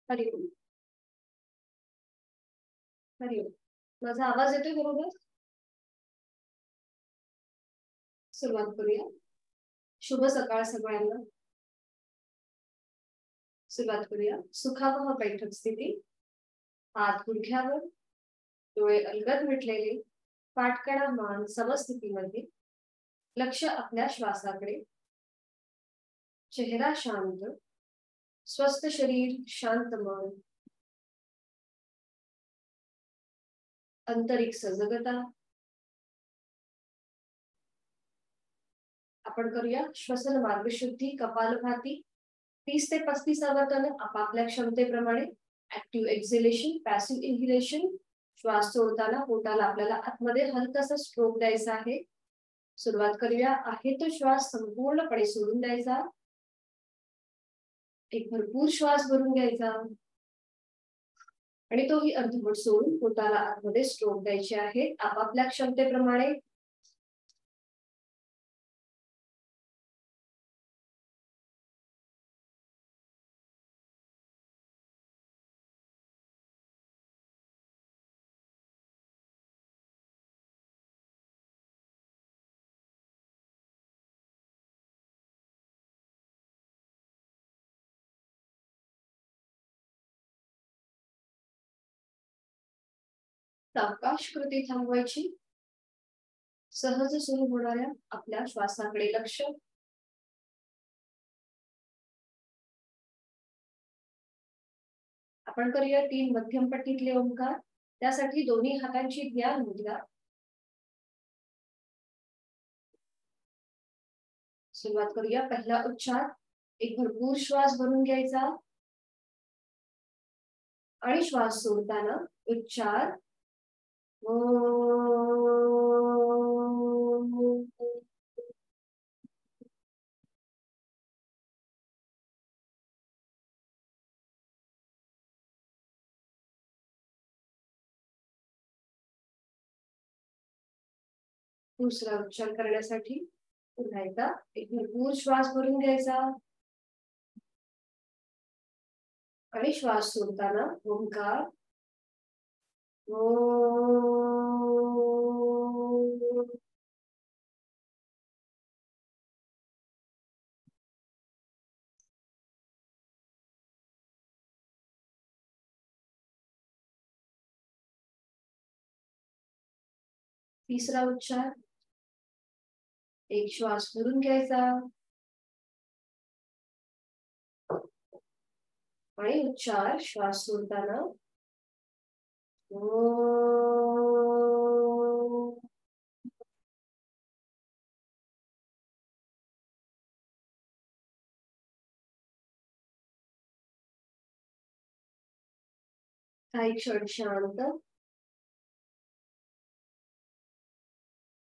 हरिओम. हरिओम. माझा आवाज येतोय बरोबर? सुरुवात करूया. शुभ सकाळ सगळ्यांना. सुरुवात करूया. सुखावह बैठक स्थिती. हात गुडघ्यावर, डोळे अलगद मिटलेले, पाठकडा मान समस्थितीमध्ये. लक्ष आपल्या श्वासाकडे. चेहरा शांत, स्वस्थ शरीर, शांत मन. आंतरिक सजगता. आपण करूया श्वसन मार्ग शुद्धी कपालभाती. 30 ते 35 आवर्तन आपापल्या क्षमतेप्रमाणे. Active exhalation, passive inhalation. श्वास सोडताना पोटाला आपल्याला आतमध्ये हलकासा स्ट्रोक द्यायचा आहे. सुरुवात करूया. आहे तो श्वास संपूर्णपणे सोडून द्यायचा. एक भरपूर श्वास भरून घ्यायचा आणि तोही अर्धवट सोडून पोटाला आतमध्ये स्ट्रोक द्यायचे आहे आपापल्या क्षमतेप्रमाणे. सावकाश कृती थांबवायची. सहज सुरू होणाऱ्या आपल्या श्वासाकडे लक्ष. आपण करूया 3 मध्यम पट्टीतले ओंकार. त्यासाठी दोन्ही हातांची ध्यान मुद्रा. सुरुवात करूया. पहिला उच्चार. एक भरपूर श्वास भरून घ्यायचा आणि श्वास सोडताना उच्चार दुसरा उच्चार करण्यासाठी पुन्हा एकदा एक भरपूर श्वास भरून घ्यायचा आणि श्वास सोडताना ओंकार तिसरा उच्चार. एक श्वास भरून घ्यायचा आणि उच्चार श्वास सोडताना काही क्षण शांत.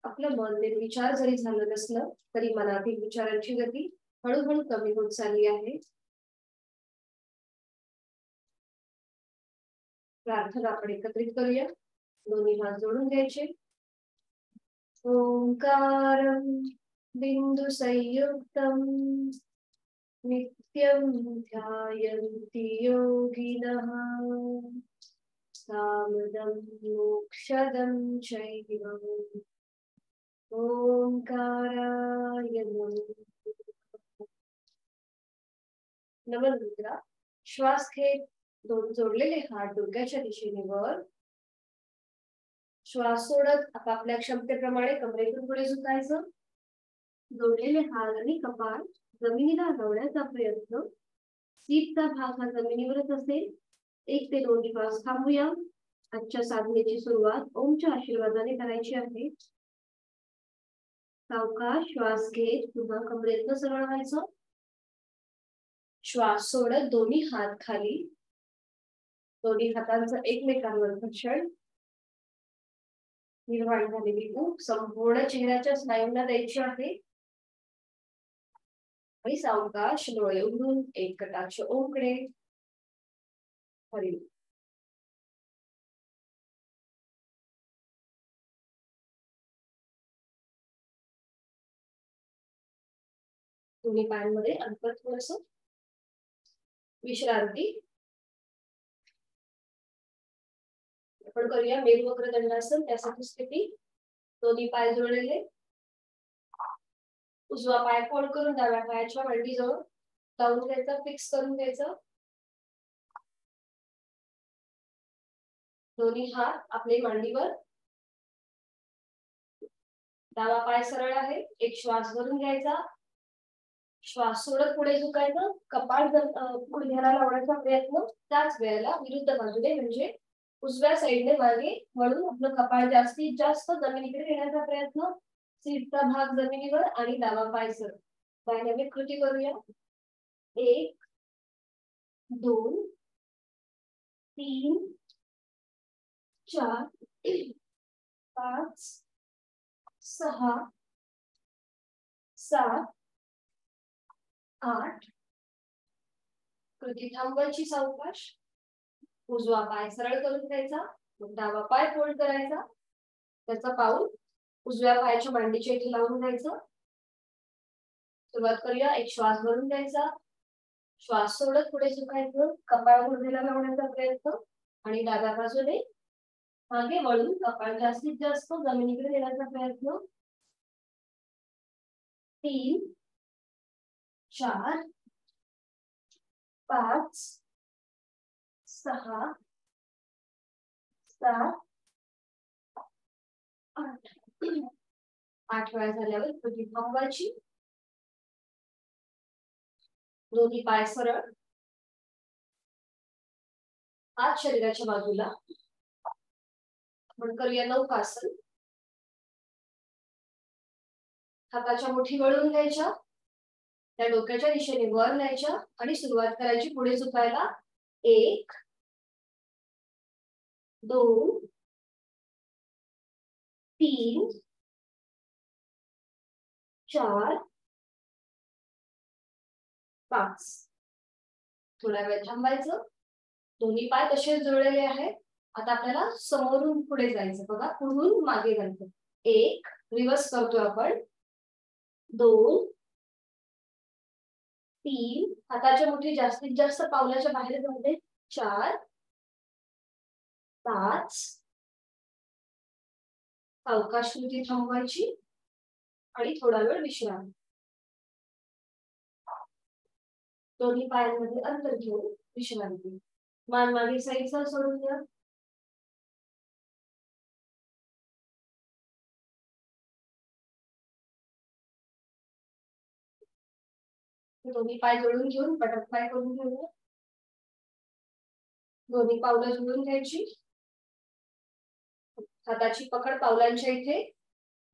आपलं मन निर्विचार जरी झालं नसलं तरी मनातील विचारांची गती हळूहळू कमी होत चालली आहे. प्रार्थना आपण एकत्रित करूया. दोन्ही हात जोडून घ्यायचे. ओंकारं बिंदु संयुक्तम् नित्यं ध्यायन्ति योगिनः सामदं मोक्षदं चैव ओंकाराय नमः. मुद्रा. श्वास घेत दोन जोडलेले हात डोक्याच्या दिशेने वर. श्वास सोडत आपापल्या क्षमतेप्रमाणे कमरेतून पुढे झुकायचं. जोडलेले हात आणि कपाळ जमिनीला लावण्याचा प्रयत्न. सीटचा भाग हा जमिनीवरच असेल. 1 ते 2 श्वास थांबूया. आजच्या साधनेची सुरुवात ओमच्या आशीर्वादाने करायची आहे. सावकाश श्वास घेत पुन्हा कमरेतनं सरळ व्हायचं. श्वास सोडत दोन्ही हात खाली. दोन्ही हातांचं एकमेकांवर घर्षण. निर्माण झालेली ऊब संपूर्ण चेहऱ्याच्या स्नायूंना द्यायची आहे आणि सावकाश डोळे उघडून एक कटाक्ष ओमकडे. हरी. दोन्ही पायांमध्ये अंतर थोडंसं विश्रांती. आपण करूया मेरू वक्रदंडासन. त्यासाठी स्थिती दोन्ही पाय जोडलेले, उजवा पाय फोल्ड करून डाव्या पायाच्या मांडीजवळ लावून घ्यायचा, फिक्स करून घ्यायचं. दोन्ही हात आपले मांडीवर, डावा पाय सरळ आहे. एक श्वास भरून घ्यायचा, श्वास सोडत पुढे झुकायचं. कपाळ गुडघ्याला लावण्याचा प्रयत्न. त्याच वेळेला विरुद्ध बाजूने म्हणजे उजव्या साईडने मागे वळून आपलं कपाळ जास्तीत जास्त जमिनीकडे घेण्याचा प्रयत्न. सीटचा भाग जमिनीवर आणि डावा पाय सरळ. डायनॅमिक कृती करूया. 1 2 3 4 5 6 7 8. कृती थांबवायची सावकाश. उजवा पाय सरळ करून घ्यायचा, डावा पाय फोल्ड करायचा. त्याचा पाऊल उजव्या पायाच्या मांडीच्या इथे लावून घ्यायचं. सुरुवात करूया. एक श्वास भरून घ्यायचा, श्वास सोडत पुढे झुकायचं. कपाळ गुडघ्याला लावण्याचा प्रयत्न आणि डाव्या बाजूने मागे वळून कपाळ जास्तीत जास्त जमिनीकडे नेण्याचा प्रयत्न. 3 4 5 6 7 8. 8 वेळा झाल्यावर कृती थांबवायची. दोन्ही पाय सरळ, हात शरीराच्या बाजूला. आपण करूया नौकासन. हाताच्या मुठी वळून घ्यायच्या, त्या डोक्याच्या दिशेने वर न्यायच्या आणि सुरुवात करायची पुढे झुकायला. 1 2 3 4 5. थोडा वेळ थांबायचं. दोन्ही पाय तसेच जोडलेले आहेत. आता आपल्याला समोरून पुढे जायचं. बघा, पुढून मागे जायचं. 1 रिव्हर्स करतोय आपण. 2 3 हाताच्या मुठी जास्तीत जास्त पावलाच्या बाहेर जाते. 4 5. सावकाश कृती थांबवायची आणि थोडा वेळ विश्राम. दोन्ही पायांमध्ये अंतर घेऊन विश्रांती. मान मागे साईडला सोडून द्या. दोन्ही पाय जोडून घेऊन बटरफ्लाय करून घेऊया. दोन्ही पावलं जोडून घ्यायची. हाताची पकड पावलांच्या इथे.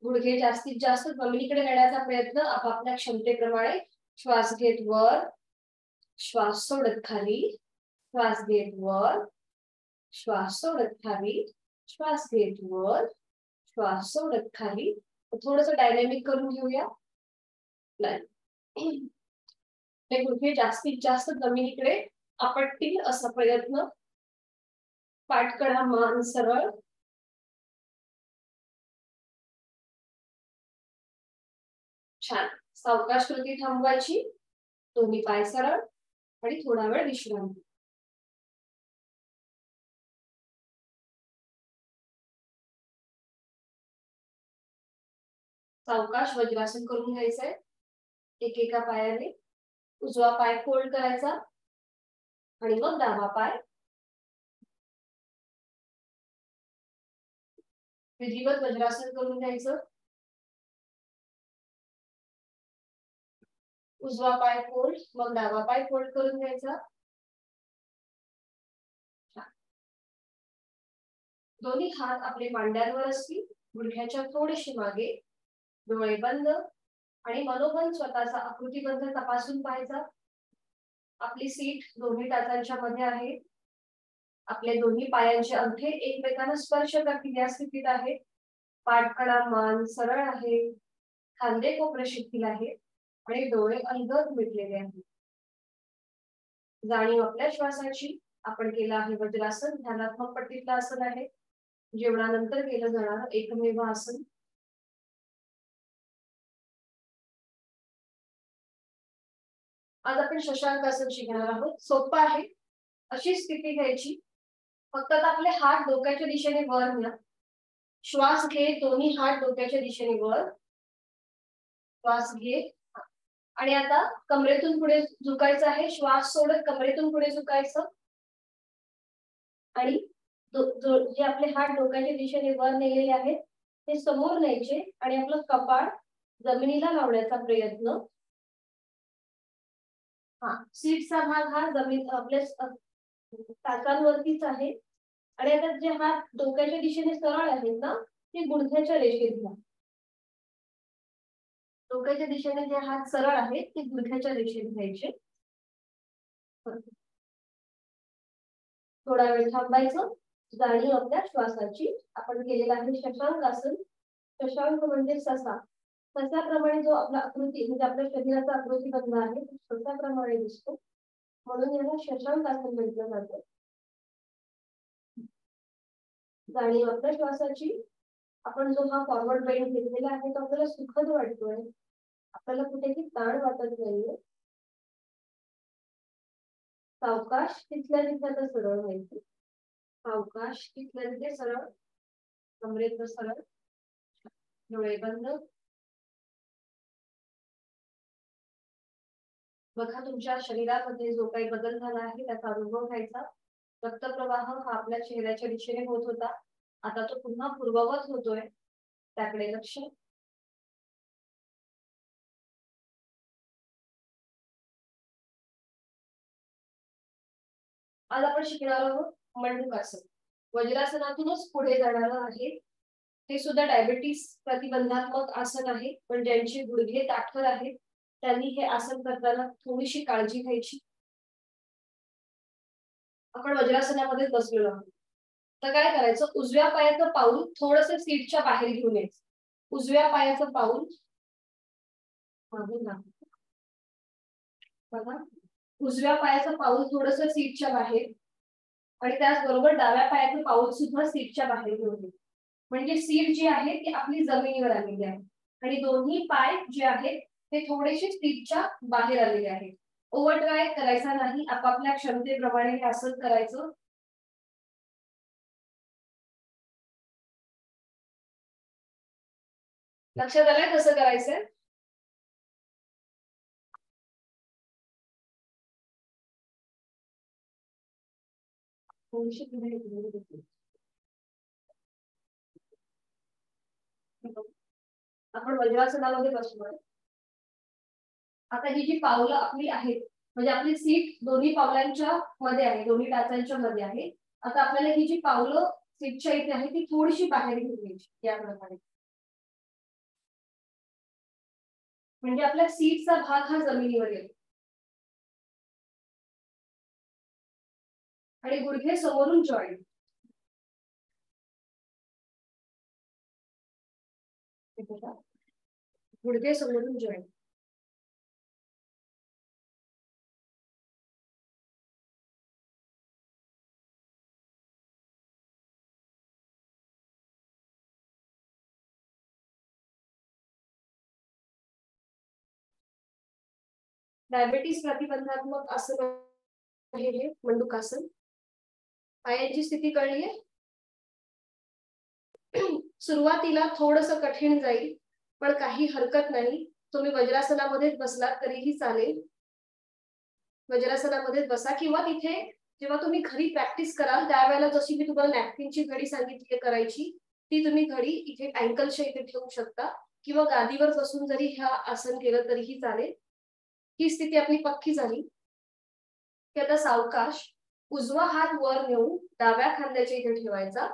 गुडघे जास्तीत जास्त जमिनीकडे नेण्याचा प्रयत्न आपापल्या क्षमतेप्रमाणे. श्वास घेत वर, श्वास सोडत खाली, श्वास घेत वर, श्वास सोडत खाली, श्वास घेत वर, श्वास सोडत खाली. थोडस डायनॅमिक करून घेऊया. हे गुडघे जास्तीत जास्त जमिनीकडे आपटतील असा प्रयत्न. पाठकडा मान सरळ. छान. सावकाश कृती थांबवायची. दोन्ही पाय सरळ आणि थोडा वेळ विश्रांती. सावकाश वज्रासन करून घ्यायचंय. एकेका पायाने उजवा पाय फोल्ड करायचा आणि मग डावा पाय. विधिवत वज्रासन करून घ्यायचं. उजवा पाय फोल्ड, मग डावा पाय फोल्ड करून घ्यायचा. दोन्ही हात आपले मांड्यांवर असतील, गुडघ्याच्या थोडेसे मागे. डोळे बंद आणि मनोमन स्वतःचा आकृतीबंध तपासून पाहायचा. आपली सीट दोन्ही टाचांच्या मध्ये आहे. आपले दोन्ही पायांचे अंगठे एकमेकांना स्पर्श करतील या स्थितीत आहे. पाठकडा मान सरळ आहे, खांदे कोपरे शिथिल आहेत आणि डोळे अलगद मिटलेले आहेत. जाणीव आपल्या श्वासाची. आपण केलं आहे वज्रासन. ध्यानात्मक पट्टीतलं आसन आहे. जेवणानंतर केलं जाणारं एकमेव आसन. आज आपण शशांक आसन शिकणार आहोत. सोपं आहे. अशी स्थिती घ्यायची. फक्त आता आपले हात डोक्याच्या दिशेने वर न्या. श्वास घे, दोन्ही हात डोक्याच्या दिशेने वर. श्वास घे आणि आता कमरेतून पुढे झुकायचं आहे. श्वास सोडत कमरेतून पुढे झुकायचं आणि जे आपले हात डोक्याच्या दिशेने वर नेलेले आहेत ते समोर न्यायचे आणि आपलं कपाळ जमिनीला लावण्याचा प्रयत्न. सीटचा भाग हा जमीन आपल्या टाचांवरतीच आहे आणि आता जे हात डोक्याच्या दिशेने सरळ आहेत ना ते गुडघ्याच्या रेषेत घ्या. डोक्याच्या दिशेने जे हात सरळ आहेत ते गुडघ्याच्या रेषेत घ्यायचे. थोडा वेळ थांबायचं. जाणीव आपल्या श्वासाची. आपण केलेला आहे शशांक आसन. शशांक म्हणजे ससा. ससाप्रमाणे जो आपला आकृती म्हणजे आपल्या शरीराचा आकृती बनला आहे ससाप्रमाणे दिसतो म्हणून याला शशांक आसन म्हटलं जातं. जाणीव आपल्या श्वासाची. आपण जो हा फॉरवर्ड बेंड घेतलेला आहे तो आपल्याला सुखद वाटतोय. आपल्याला कुठेही ताण वाटत नाहीये. सावकाश तिथल्या तिथे सरळ व्हायचं. सावकाश तिथल्या तिथे सरळ. कमरेत सरळ. डोळे बंद. बघा तुमच्या शरीरामध्ये जो काही बदल झाला आहे त्याचा अनुभव घ्यायचा. रक्तप्रवाह हा आपल्या चेहऱ्याच्या दिशेने होत होता. आता तो पुन्हा पूर्ववत होतोय. त्याकडे लक्ष. आज आपण शिकणार आहोत मंडूकासन. वज्रासनातूनच पुढे जाणार आहे. ते सुद्धा डायबिटीस प्रतिबंधात्मक आसन आहे. पण ज्यांचे गुडघे ताठर आहेत त्यांनी हे आसन करताना थोडीशी काळजी घ्यायची. आपण वज्रासनामध्ये बसलेलो आहोत. तर काय करायचं उजव्या पायाचं पाऊल थोडस सीटच्या बाहेर घेऊन यायचं. उजव्या पायाचं पाऊल बघा उजव्या पायाचं पाऊल थोडस सीटच्या बाहेर आणि त्याचबरोबर डाव्या पायाचं पाऊल सुद्धा सीटच्या बाहेर घेऊन येईल. म्हणजे सीट जी आहे ती आपली जमिनीवर आलेली आहे आणि दोन्ही पाय जे आहेत ते थोडेसे सीटच्या बाहेर आलेले आहेत. ओव्हर ड्राय करायचा नाही. आपापल्या क्षमतेप्रमाणे हे आसन करायचं. लक्षात आलंय कसं करायचंय. आपण वज्रासनामध्ये बसलोय. आता ही जी पावलं आपली आहेत म्हणजे आपली सीट दोन्ही पावलांच्या मध्ये आहे. दोन्ही टाचांच्या मध्ये आहे. आता आपल्याला ही जी पावलं सीटच्या इथे आहे ती थोडीशी बाहेर घेऊन घ्यायची या प्रकारे. म्हणजे आपल्या सीटचा भाग हा जमिनीवर येतो आणि गुडघे समोरून जॉईंट. गुडघे समोरून जॉईंट. डायबिटीस प्रतिबंधात्मक आसन आहे हे मंडूकासन. पायाची स्थिती कळलीये. सुरुवातीला थोडस कठीण जाईल पण काही हरकत नाही. तुम्ही वज्रासनामध्ये बसलात तरीही चालेल. वज्रासनामध्ये बसा किंवा तिथे जेव्हा तुम्ही घरी प्रॅक्टिस कराल त्यावेळेला जशी मी तुम्हाला नॅपकिनची घडी सांगितली करायची ती तुम्ही घडी इथे अँकलच्या इथे ठेवू शकता किंवा गादीवर बसून जरी ह्या आसन केलं तरीही चालेल. ही स्थिती आपली पक्की झाली की आता सावकाश उजवा हात वर नेऊन डाव्या खांद्याच्या इथे ठेवायचा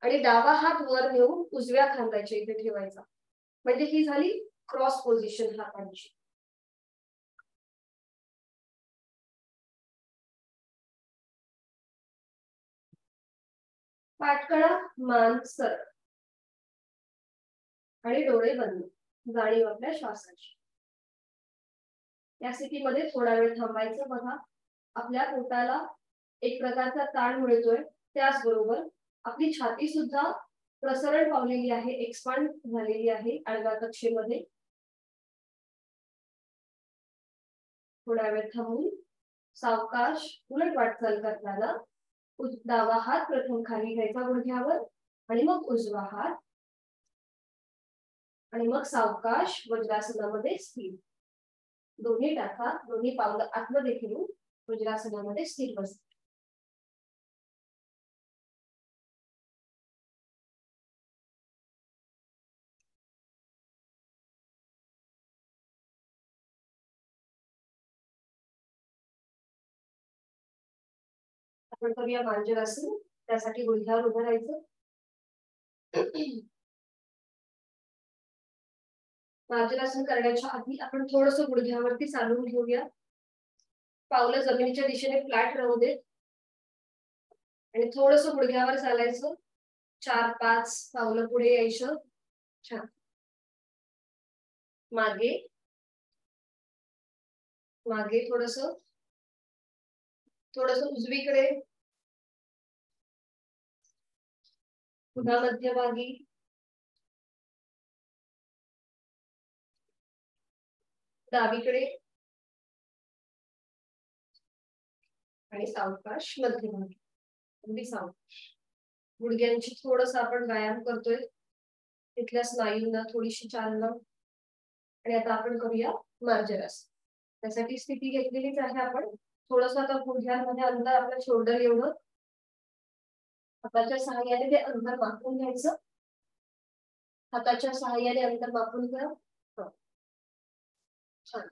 आणि डावा हात वर नेऊन उजव्या खांद्याच्या इथे ठेवायचा. म्हणजे ही झाली क्रॉस पोझिशन हातांची. पाठकळा मान सरळ आणि डोळे बंद. जाणीव आपल्या श्वासाची. या स्थितीमध्ये थोडा वेळ थांबायचं. बघा आपल्या पोटाला एक प्रकारचा ताण मिळतोय. त्याचबरोबर आपली छाती सुद्धा प्रसरण पावलेली आहे. एक्सपांड झालेली आहे आडव्या कक्षेमध्ये. थोडा वेळ थांबून सावकाश उलट वाटचाल करताना डावा हात प्रथम खाली घ्यायचा गुडघ्यावर आणि मग उजवा हात आणि मग सावकाश वज्रासनामध्ये स्थिर. दोन्ही टाका, दोन्ही पावलं आतमध्ये घेऊन वज्रासनामध्ये स्थिर बसा. आपण करूया मांजरासन. त्यासाठी गुडघ्यावर उभं राहायचं. मांजरासन करण्याच्या आधी आपण थोडस गुडघ्यावरती चालून घेऊया. पावलं जमिनीच्या दिशेने फ्लॅट राहू देत आणि थोडस गुडघ्यावर चालायचं. 4-5 पावलं पुढे यायचं. छान. मागे मागे थोडस उजवीकडे, पुन्हा मध्यभागी, डावीकडे आणि सावकाश मध्यभागी. अगदी सावकाश. गुडघ्यांची थोडस आपण व्यायाम करतोय, तिथल्या स्नायूंना थोडीशी चालना. आणि आता आपण करूया मार्जरासन. त्यासाठी स्थिती घेतलेलीच आहे आपण. थोडस आता गुडघ्यांमध्ये अंतर आपल्या शोल्डर एवढं हाताच्या सहाय्याने ते अंतर मापून घ्यायचं. हाताच्या सहाय्याने अंतर मापून घ्या. छान.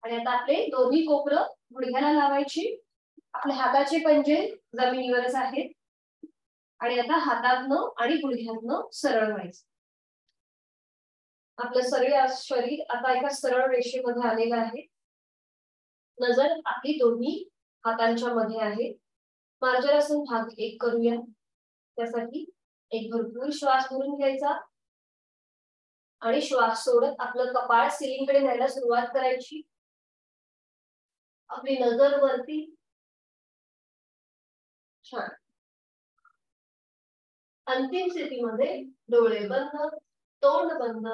आणि आता आपले दोन्ही कोपरं गुडघ्याला लावायची. आपल्या हाताचे पंजे जमिनीवरच आहेत आणि आता हातातनं आणि गुडघ्यातनं सरळ व्हायचं. आपलं सगळे शरीर आता एका सरळ रेषेमध्ये आलेलं आहे. नजर आपली दोन्ही हातांच्या मध्ये आहे. मार्जरासन भाग 1 करूया. त्यासाठी एक भरपूर श्वास भरून घ्यायचा आणि श्वास सोडत आपलं कपाळ सिलिंगकडे न्यायला सुरुवात करायची. आपली नजर वरती. छान. अंतिम स्थितीमध्ये डोळे बंद, तोंड बंद,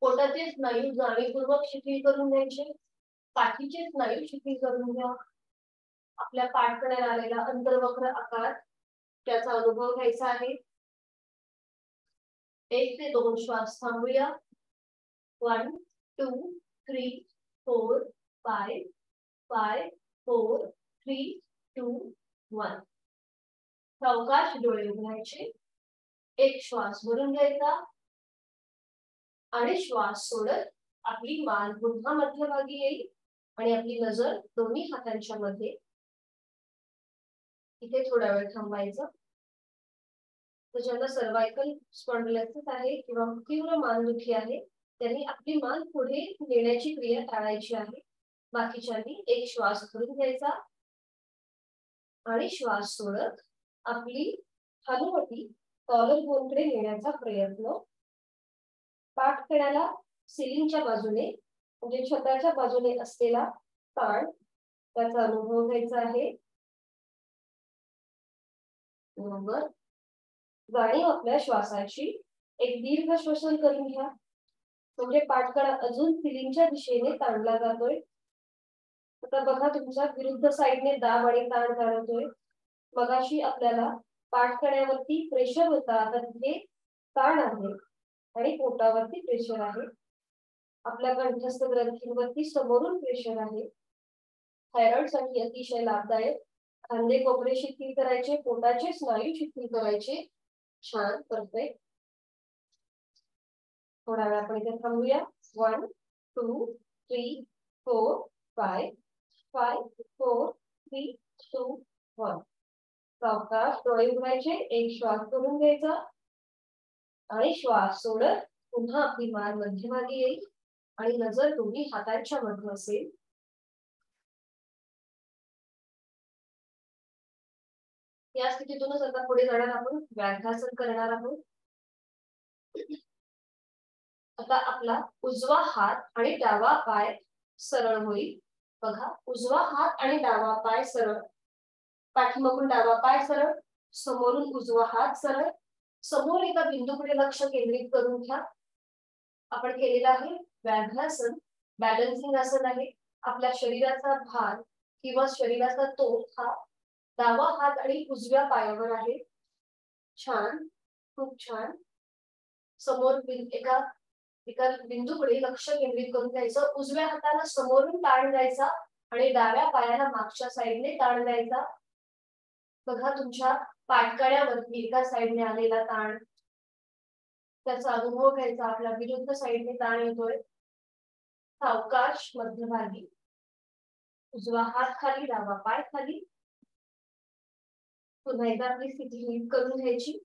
पोटाचे स्नायू जाणीवपूर्वक शिथिल करून घ्यायचे. पाठीचे स्नायू शिथिल करून घ्या. आपल्या पाठकडे आलेला अंतर्वक्र आकार त्याचा अनुभव घ्यायचा आहे. 1 ते 2 श्वास थांबूया. 1 2 3 4 5 5 4 3 2 1. सावकाश डोळे उघडायचे. एक श्वास भरून घ्यायचा आणि श्वास सोडत आपली मान पुन्हा मध्यभागी येईल आणि आपली नजर दोन्ही हातांच्या मध्ये. इथे थोडा वेळ थांबायचं. तर ज्यांना सर्वायकल स्पॉन्डिलायसिस आहे किंवा तीव्र मानदुखी आहे त्यांनी आपली मान पुढे नेण्याची क्रिया टाळायची आहे. बाकीच्यांनी एक श्वास भरून घ्यायचा आणि श्वास सोडत आपली हनुवटी कॉलर बोनकडे नेण्याचा प्रयत्न. पाठकड्याला सिलिंगच्या बाजूने म्हणजे छताच्या बाजूने असलेला ताण त्याचा अनुभव घ्यायचा आहे. बरोबर. जाणीव आपल्या श्वासाची. एक दीर्घ श्वसन करून घ्या. म्हणजे पाठकडा अजून सिलिंगच्या दिशेने ताणला जातोय. आता बघा तुमच्या विरुद्ध साईडने दाब आणि ताण जाणवतोय. मगाशी आपल्याला पाठकड्यावरती प्रेशर होता, आता तिथे ताण आहे आणि पोटावरती प्रेशर आहे. आपल्या कंठस्थ ग्रंथींवरती समोरून प्रेशर आहे. थायरॉइड साठी अतिशय लाभदायक. खांदे कोपरे शिथिल करायचे, पोटाचे स्नायू शिथिल करायचे. छान. परफेक्ट. थोडा वेळ आपण इथे थांबूया. 1 2 3 4 5 5 4 3 2 1. सावकाश डोळे उघडायचे. एक श्वास करून घ्यायचा आणि श्वास सोडत पुन्हा आपली मान मध्यभागी येईल आणि नजर दोन्ही हातांच्या मध्ये असेल. या स्थितीतूनच आता पुढे जाणार आपण व्याघ्रासन करणार आहोत. आता आपला उजवा हात आणि डावा पाय सरळ होईल. बघा, उजवा हात आणि डावा पाय सरळ. पाठीमागून डावा पाय सरळ, समोरून उजवा हात सरळ. समोर एका बिंदूकडे लक्ष केंद्रित करून घ्या. आपण केलेला आहे व्याघ्रासन, बॅलन्सिंग आसन आहे. आपल्या शरीराचा भार किंवा शरीराचा तोल हा डावा हात आणि उजव्या पायावर आहे. छान, खूप छान. समोर एका एका बिंदूकडे लक्ष केंद्रित करून घ्यायचं. उजव्या हाताला समोरून ताण द्यायचा आणि डाव्या पायाला मागच्या साईडने ताण द्यायचा. बघा तुमच्या पाठकड्यावरती एका साईडने आलेला ताण, त्याचा अनुभव घ्यायचा. आपल्या विरुद्ध साईडने ताण येतोय. सावकाश मध्यभागी, उजवा हात खाली, डावा पाय खाली. पुन्हा एकदा आपली स्थिती नीट करून घ्यायची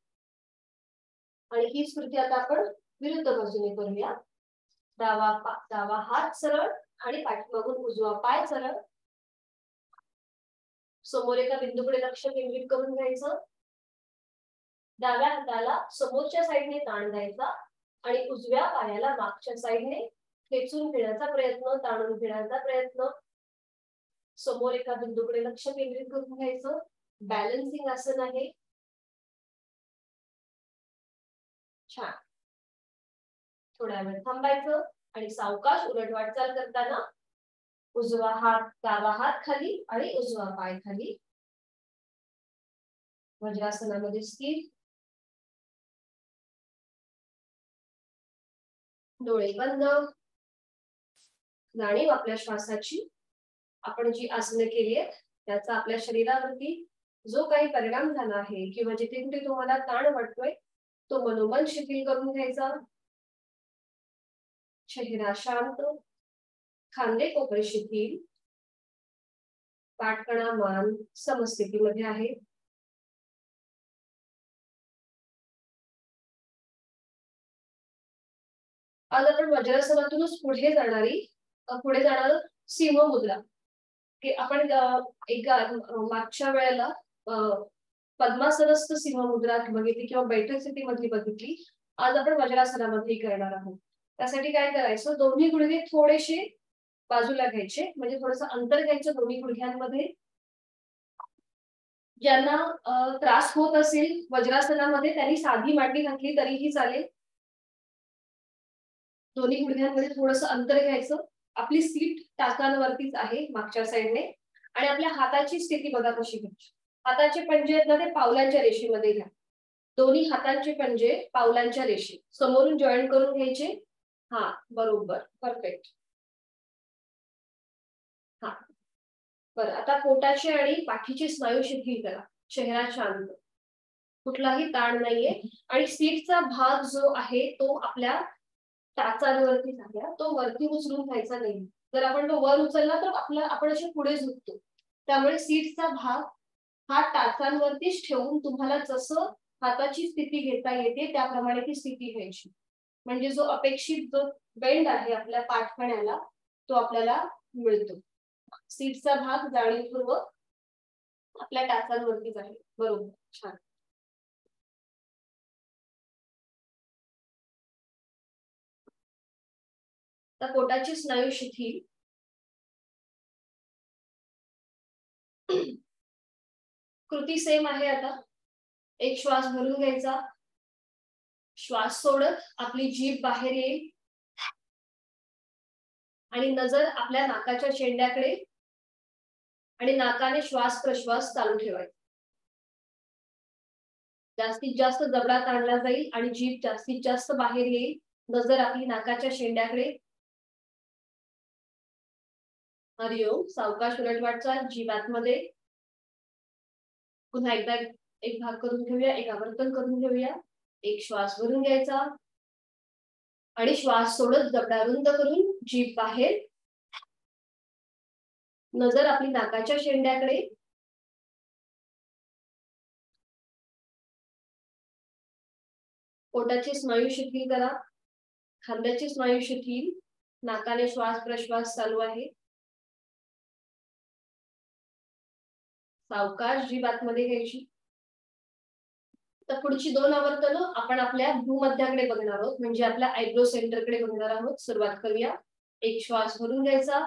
आणि ही स्थिती आता आपण विरुद्ध बाजूने करूया. डावा हात सरळ आणि पाठीमागून उजवा पाय सरळ. समोर एका बिंदूकडे लक्ष केंद्रित करून घ्यायचं. डाव्या हाताला समोरच्या साईडने ताण द्यायचा आणि उजव्या पायाला मागच्या साईडने खेचून घेण्याचा प्रयत्न, ताणून घेण्याचा प्रयत्न. समोर एका बिंदूकडे लक्ष केंद्रित करून घ्यायचं. बॅलन्सिंग आसन आहे. छान. थोड्या वेळ थांबायचं आणि सावकाश उलट वाटचाल करताना उजवा हात, डावा हात खाली आणि उजवा पाय खाली. वज्रासनामध्ये स्थिर. डोळे बंद. जाणीव आपल्या श्वासाची. आपण जी आसनं केली आहेत त्याचा आपल्या शरीरावरती जो काही परिणाम झाला आहे किंवा जिथे कुठे तुम्हाला ताण वाटतोय तो मनोमन शिथिल करून घ्यायचा. चेहरा शांत, खांदे कोपरे शिथिल, पाठकणा मान समस्थितीमध्ये आहे. आज आपण वज्रासनातूनच पुढे जाणार सिंह मुद्रा. की आपण एका मागच्या वेळेला पद्मासनस्थ सिंह मुद्रा बघितली किंवा बैठक स्थितीमध्ये बघितली. आज आपण वज्रासनामध्ये करणार आहोत. त्यासाठी काय करायचं, दोन्ही गुडघे थोडेसे बाजूला घ्यायचे, म्हणजे थोडंसं अंतर घ्यायचं दोन्ही गुडघ्यांमध्ये. ज्यांना त्रास होत असेल वज्रासनामध्ये त्यांनी साधी मांडी घातली तरीही चालेल. दोन्ही गुडघ्यांमध्ये थोडंसं अंतर घ्यायचं. आपली सीट टाचांवरतीच आहे मागच्या साईडने आणि आपल्या हाताची स्थिती बघा कशी घ्यायची. हाताचे पंजे आहेत ना ते पावलांच्या रेषेमध्ये घ्या. दोन्ही हातांचे पंजे पावलांच्या रेषेत समोरून जॉईन करून घ्यायचे. हा बरोबर, परफेक्ट. हा बरं. आता पोटाचे आणि पाठीचे स्नायू शिथिल करा. चेहरा शांत, कुठलाही ताण नाहीये आणि सीटचा भाग जो आहे तो आपल्या टाचांवरती झाल्या तो वरती उचलून घ्यायचा नाही. जर आपण तो वर उचलला तर आपण असे पुढे झुकतो. त्यामुळे सीटचा भाग हा टाचांवरतीच ठेवून तुम्हाला जसं हाताची स्थिती घेता येते त्याप्रमाणे ती स्थिती घ्यायची. म्हणजे जो अपेक्षित जो बेंड आहे आपल्या पाठकण्याला तो आपल्याला मिळतो. सीटचा भाग जाणीवपूर्वक आपल्या टाचांवरतीच आहे. बरोबर, छान. तर पोटाची स्नायू शिथिल. कृती सेम आहे. आता एक श्वास भरून घ्यायचा. श्वास सोडत आपली जीभ बाहेर येईल आणि नजर आपल्या नाकाच्या शेंड्याकडे आणि नाकाने श्वास प्रश्वास चालू ठेवायचा. जास्तीत जास्त जबडा ताणला जाईल आणि जीभ जास्तीत जास्त बाहेर येईल. नजर आपली नाकाच्या शेंड्याकडे. हरिओम. सावकाश उलट वाटचाल. जीभ आतमध्ये. पुन्हा एकदा एक भाग करून घेऊया, एक आवर्तन करून घेऊया. एक श्वास भरून घ्यायचा आणि श्वास सोडत जबडा रुंद करून जीभ बाहेर. नजर आपली नाकाच्या शेंड्याकडे. पोटाचे स्नायू शिथिल करा. खांद्याचे स्नायू शिथिल. नाकाने श्वास प्रश्वास चालू आहे. सावकाश जीभ आतमध्ये घ्यायची. तर पुढची 2 आवर्तनं आपण आपल्या भूमध्याकडे बघणार आहोत, म्हणजे आपल्या आयब्रो सेंटरकडे बघणार आहोत. सुरुवात करूया. एक श्वास भरून घ्यायचा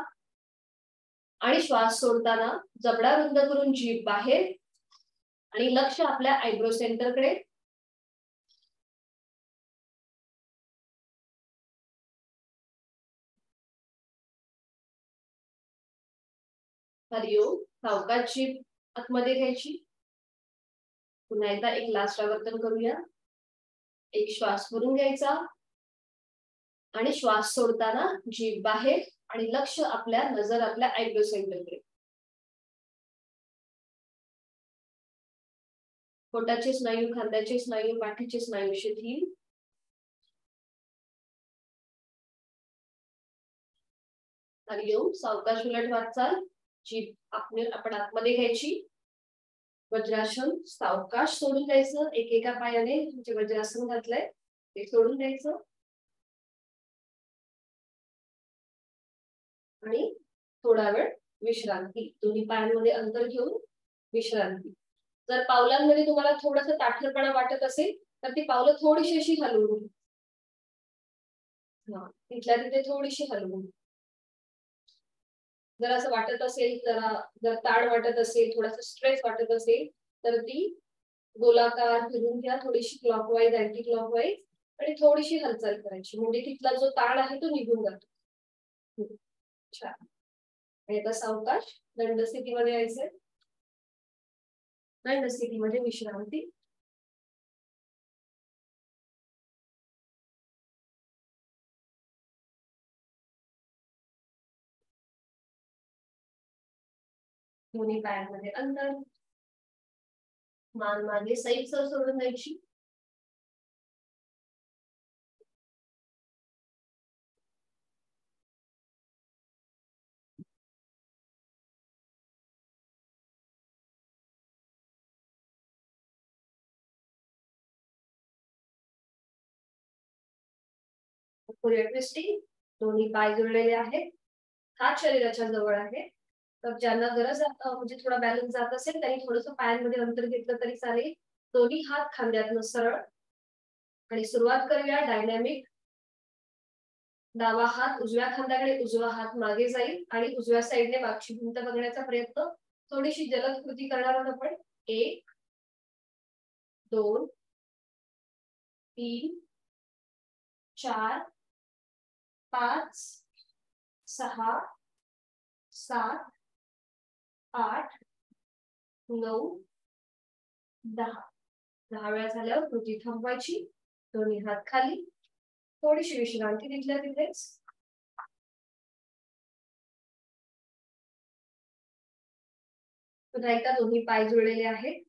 आणि श्वास सोडताना जबडा रुंद करून जीभ बाहेर आणि लक्ष आपल्या आयब्रो सेंटरकडे. हरिओम. सावकाश जीभ आतमध्ये घ्यायची. पुन्हा एकदा एक लास्ट आवर्तन करूया. एक श्वास भरून घ्यायचा आणि श्वास सोडताना जीभ बाहेर आणि लक्ष आपल्या नजर आपल्या आयब्रो सेंटरकडे. पोटाचे स्नायू, खांद्याचे स्नायू, पाठीचे स्नायू शिथिल. हरिओम. सावकाश उलट वाटचाल. जीभ आपण आतमध्ये घ्यायची. वज्रासन. सावकाश सोडून द्यायचं. एकेका पायाने जे वज्रासन घातलंय ते सोडून द्यायचं आणि थोडा वेळ विश्रांती. दोन्ही पायांमध्ये अंतर घेऊन विश्रांती. जर पावलांमध्ये तुम्हाला थोडंसं ताठरपणा वाटत असेल तर ती पावलं थोडीशी अशी हलवून, तिथल्या तिथे थोडीशी हलवून. जर असं वाटत असेल, जर ताण वाटत असेल, थोडासा स्ट्रेस वाटत असेल तर ती गोलाकार फिरून घ्या, थोडीशी क्लॉकवाईज अँटी क्लॉकवाईज, आणि थोडीशी हालचाल करायची म्हणजे तिथला जो ताण आहे तो निघून जातो. छान. आणि आता सावकाश दंड स्थितीमध्ये यायचंय. दंड स्थितीमध्ये विश्रांती. दोन्ही पायांमध्ये अंतर. मान मागे सैलसर सोडून द्यायची. ट्विस्टिंग. दोन्ही पाय जुळलेले आहेत. हात शरीराच्या जवळ आहे. तर ज्यांना गरज म्हणजे थोडा बॅलन्स जात असेल त्यांनी थोडंसं पायांमध्ये अंतर घेतलं तरी चालेल. दोन्ही हात खांद्यातनं सरळ. आणि सुरुवात करूया डायनॅमिक. डावा हात उजव्या खांद्याकडे, उजवा हात मागे जाईल आणि उजव्या साईडने मागची भिंत बघण्याचा प्रयत्न. थोडीशी जलद कृती करणार आहोत आपण. 1 2 3 4 5 6 7 8 9 10. 10 वेळा झाल्यावर कृती थांबवायची. दोन्ही हात खाली. थोडीशी विश्रांती तिथल्या तिथेच. पुन्हा एकदा दोन्ही पाय जुळलेले आहेत.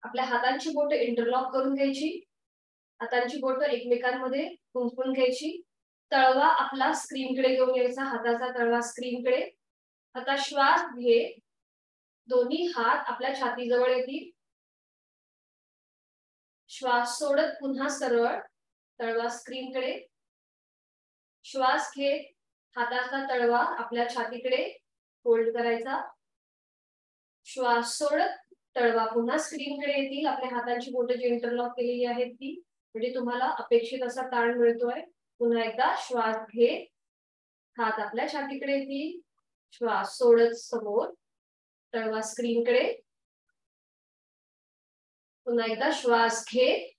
आपल्या हातांची बोटं इंटरलॉक करून घ्यायची. हातांची बोटं एकमेकांमध्ये गुंफून घ्यायची. तळवा आपला स्क्रीनकडे घेऊन यायचा. हाताचा तळवा स्क्रीनकडे. आता श्वास घे. दोन्ही हात आपल्या छातीजवळ येतील. श्वास सोडत पुन्हा सरळ. तळवा स्क्रीनकडे. श्वास घेत हाताचा तळवा आपल्या छातीकडे होल्ड करायचा. श्वास सोडत तळवा पुन्हा स्क्रीनकडे येतील. आपल्या हातांची बोटं जी इंटरलॉक केलेली आहेत ती, म्हणजे तुम्हाला अपेक्षित असा ताण मिळतोय. पुन्हा एकदा श्वास घेत हात आपल्या छातीकडे येतील. श्वास सोडत समोर. तळवा स्क्रीनकडे. पुन्हा एकदा श्वास घेत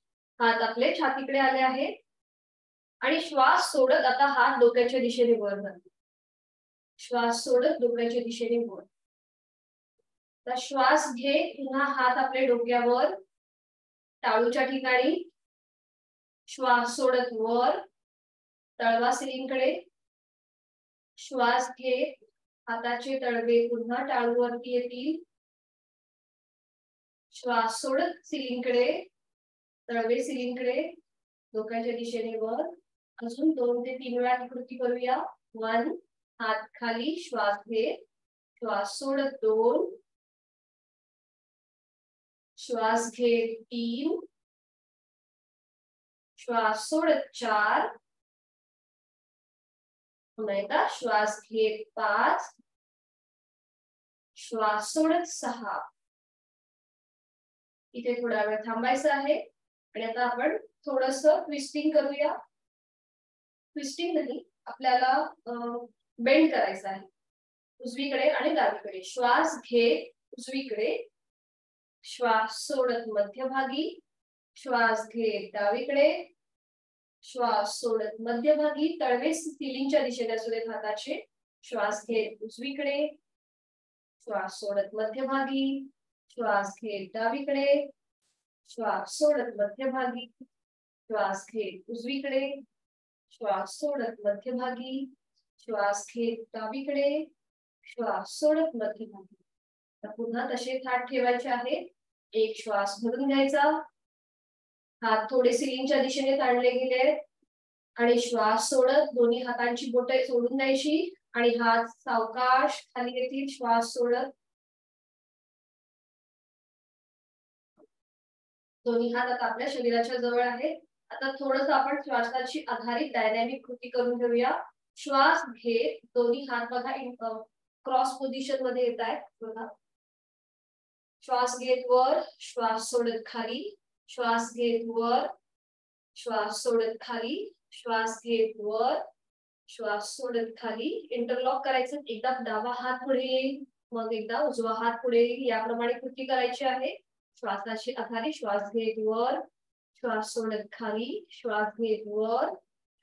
हात आपले छातीकडे आले आहेत आणि श्वास सोडत आता हात डोक्याच्या दिशेने वर जातील. श्वास सोडत डोक्याच्या दिशेने वर. तर श्वास घे. पुन्हा हात आपल्या डोक्यावर टाळूच्या ठिकाणी. श्वास सोडत वर. तळवा सिलिंगकडे. श्वास घेत हाताचे तळवे पुन्हा टाळूवरती येतील. श्वास सोडत सिलिंगकडे. तळवे सिलिंगकडे. डोक्याच्या दिशेने वर. अजून 2 ते 3 वेळा कृती करूया. 1 हात खाली. श्वास घेत श्वास सोडत 2. श्वास घेत 3. श्वास सोडत 4. पुन्हा एकदा श्वास घेत 5. श्वास सोडत 6. इथे थोडा वेळ थांबायचं आहे आणि आता आपण थोडंसं ट्विस्टिंग करूया. ट्विस्टिंग नाही, आपल्याला बेंड करायचं आहे उजवीकडे आणि डावीकडे. श्वास घेत उजवीकडे. श्वास सोडत मध्यभागी. श्वास घेत डावीकडे. श्वास सोडत मध्यभागी. तळवे सिलिंगच्या दिशेने असू देत हाताचे. श्वास घेत उजवीकडे. श्वास सोडत मध्यभागी, श्वास घेत डावीकडे, श्वास सोडत मध्यभागी, श्वास घेत उजवीकडे, श्वास सोडत मध्यभागी, श्वास घेत डावीकडे, श्वास सोडत मध्यभागी. पुन्हा तसेच हात ठेवायचे आहेत. एक श्वास भरून घ्यायचा, हात थोडे सिलिंगच्या दिशेने ताणले गेले आणि श्वास सोडत दोन्ही हातांची बोटे सोडून द्यायची आणि हात सावकाश खाली येतील. श्वास सोडत दोन्ही हात आता आपल्या शरीराच्या जवळ आहेत. आता थोडंसं आपण श्वासाची आधारित डायनॅमिक कृती करून घेऊया. श्वास घेत दोन्ही हात बघा क्रॉस पोझिशन मध्ये येत आहेत. बघा, श्वास घेत वर, श्वास सोडत खाली, श्वास घेत वर, श्वास सोडत खाली, श्वास घेत वर, श्वास सोडत खाली. इंटरलॉक करायचं. एकदा डावा हात पुढे येईल, मग एकदा उजवा हात पुढे येईल. याप्रमाणे कृती करायची आहे. श्वासाची आधारित श्वास घेत वर, श्वास सोडत खाली, श्वास घेत वर,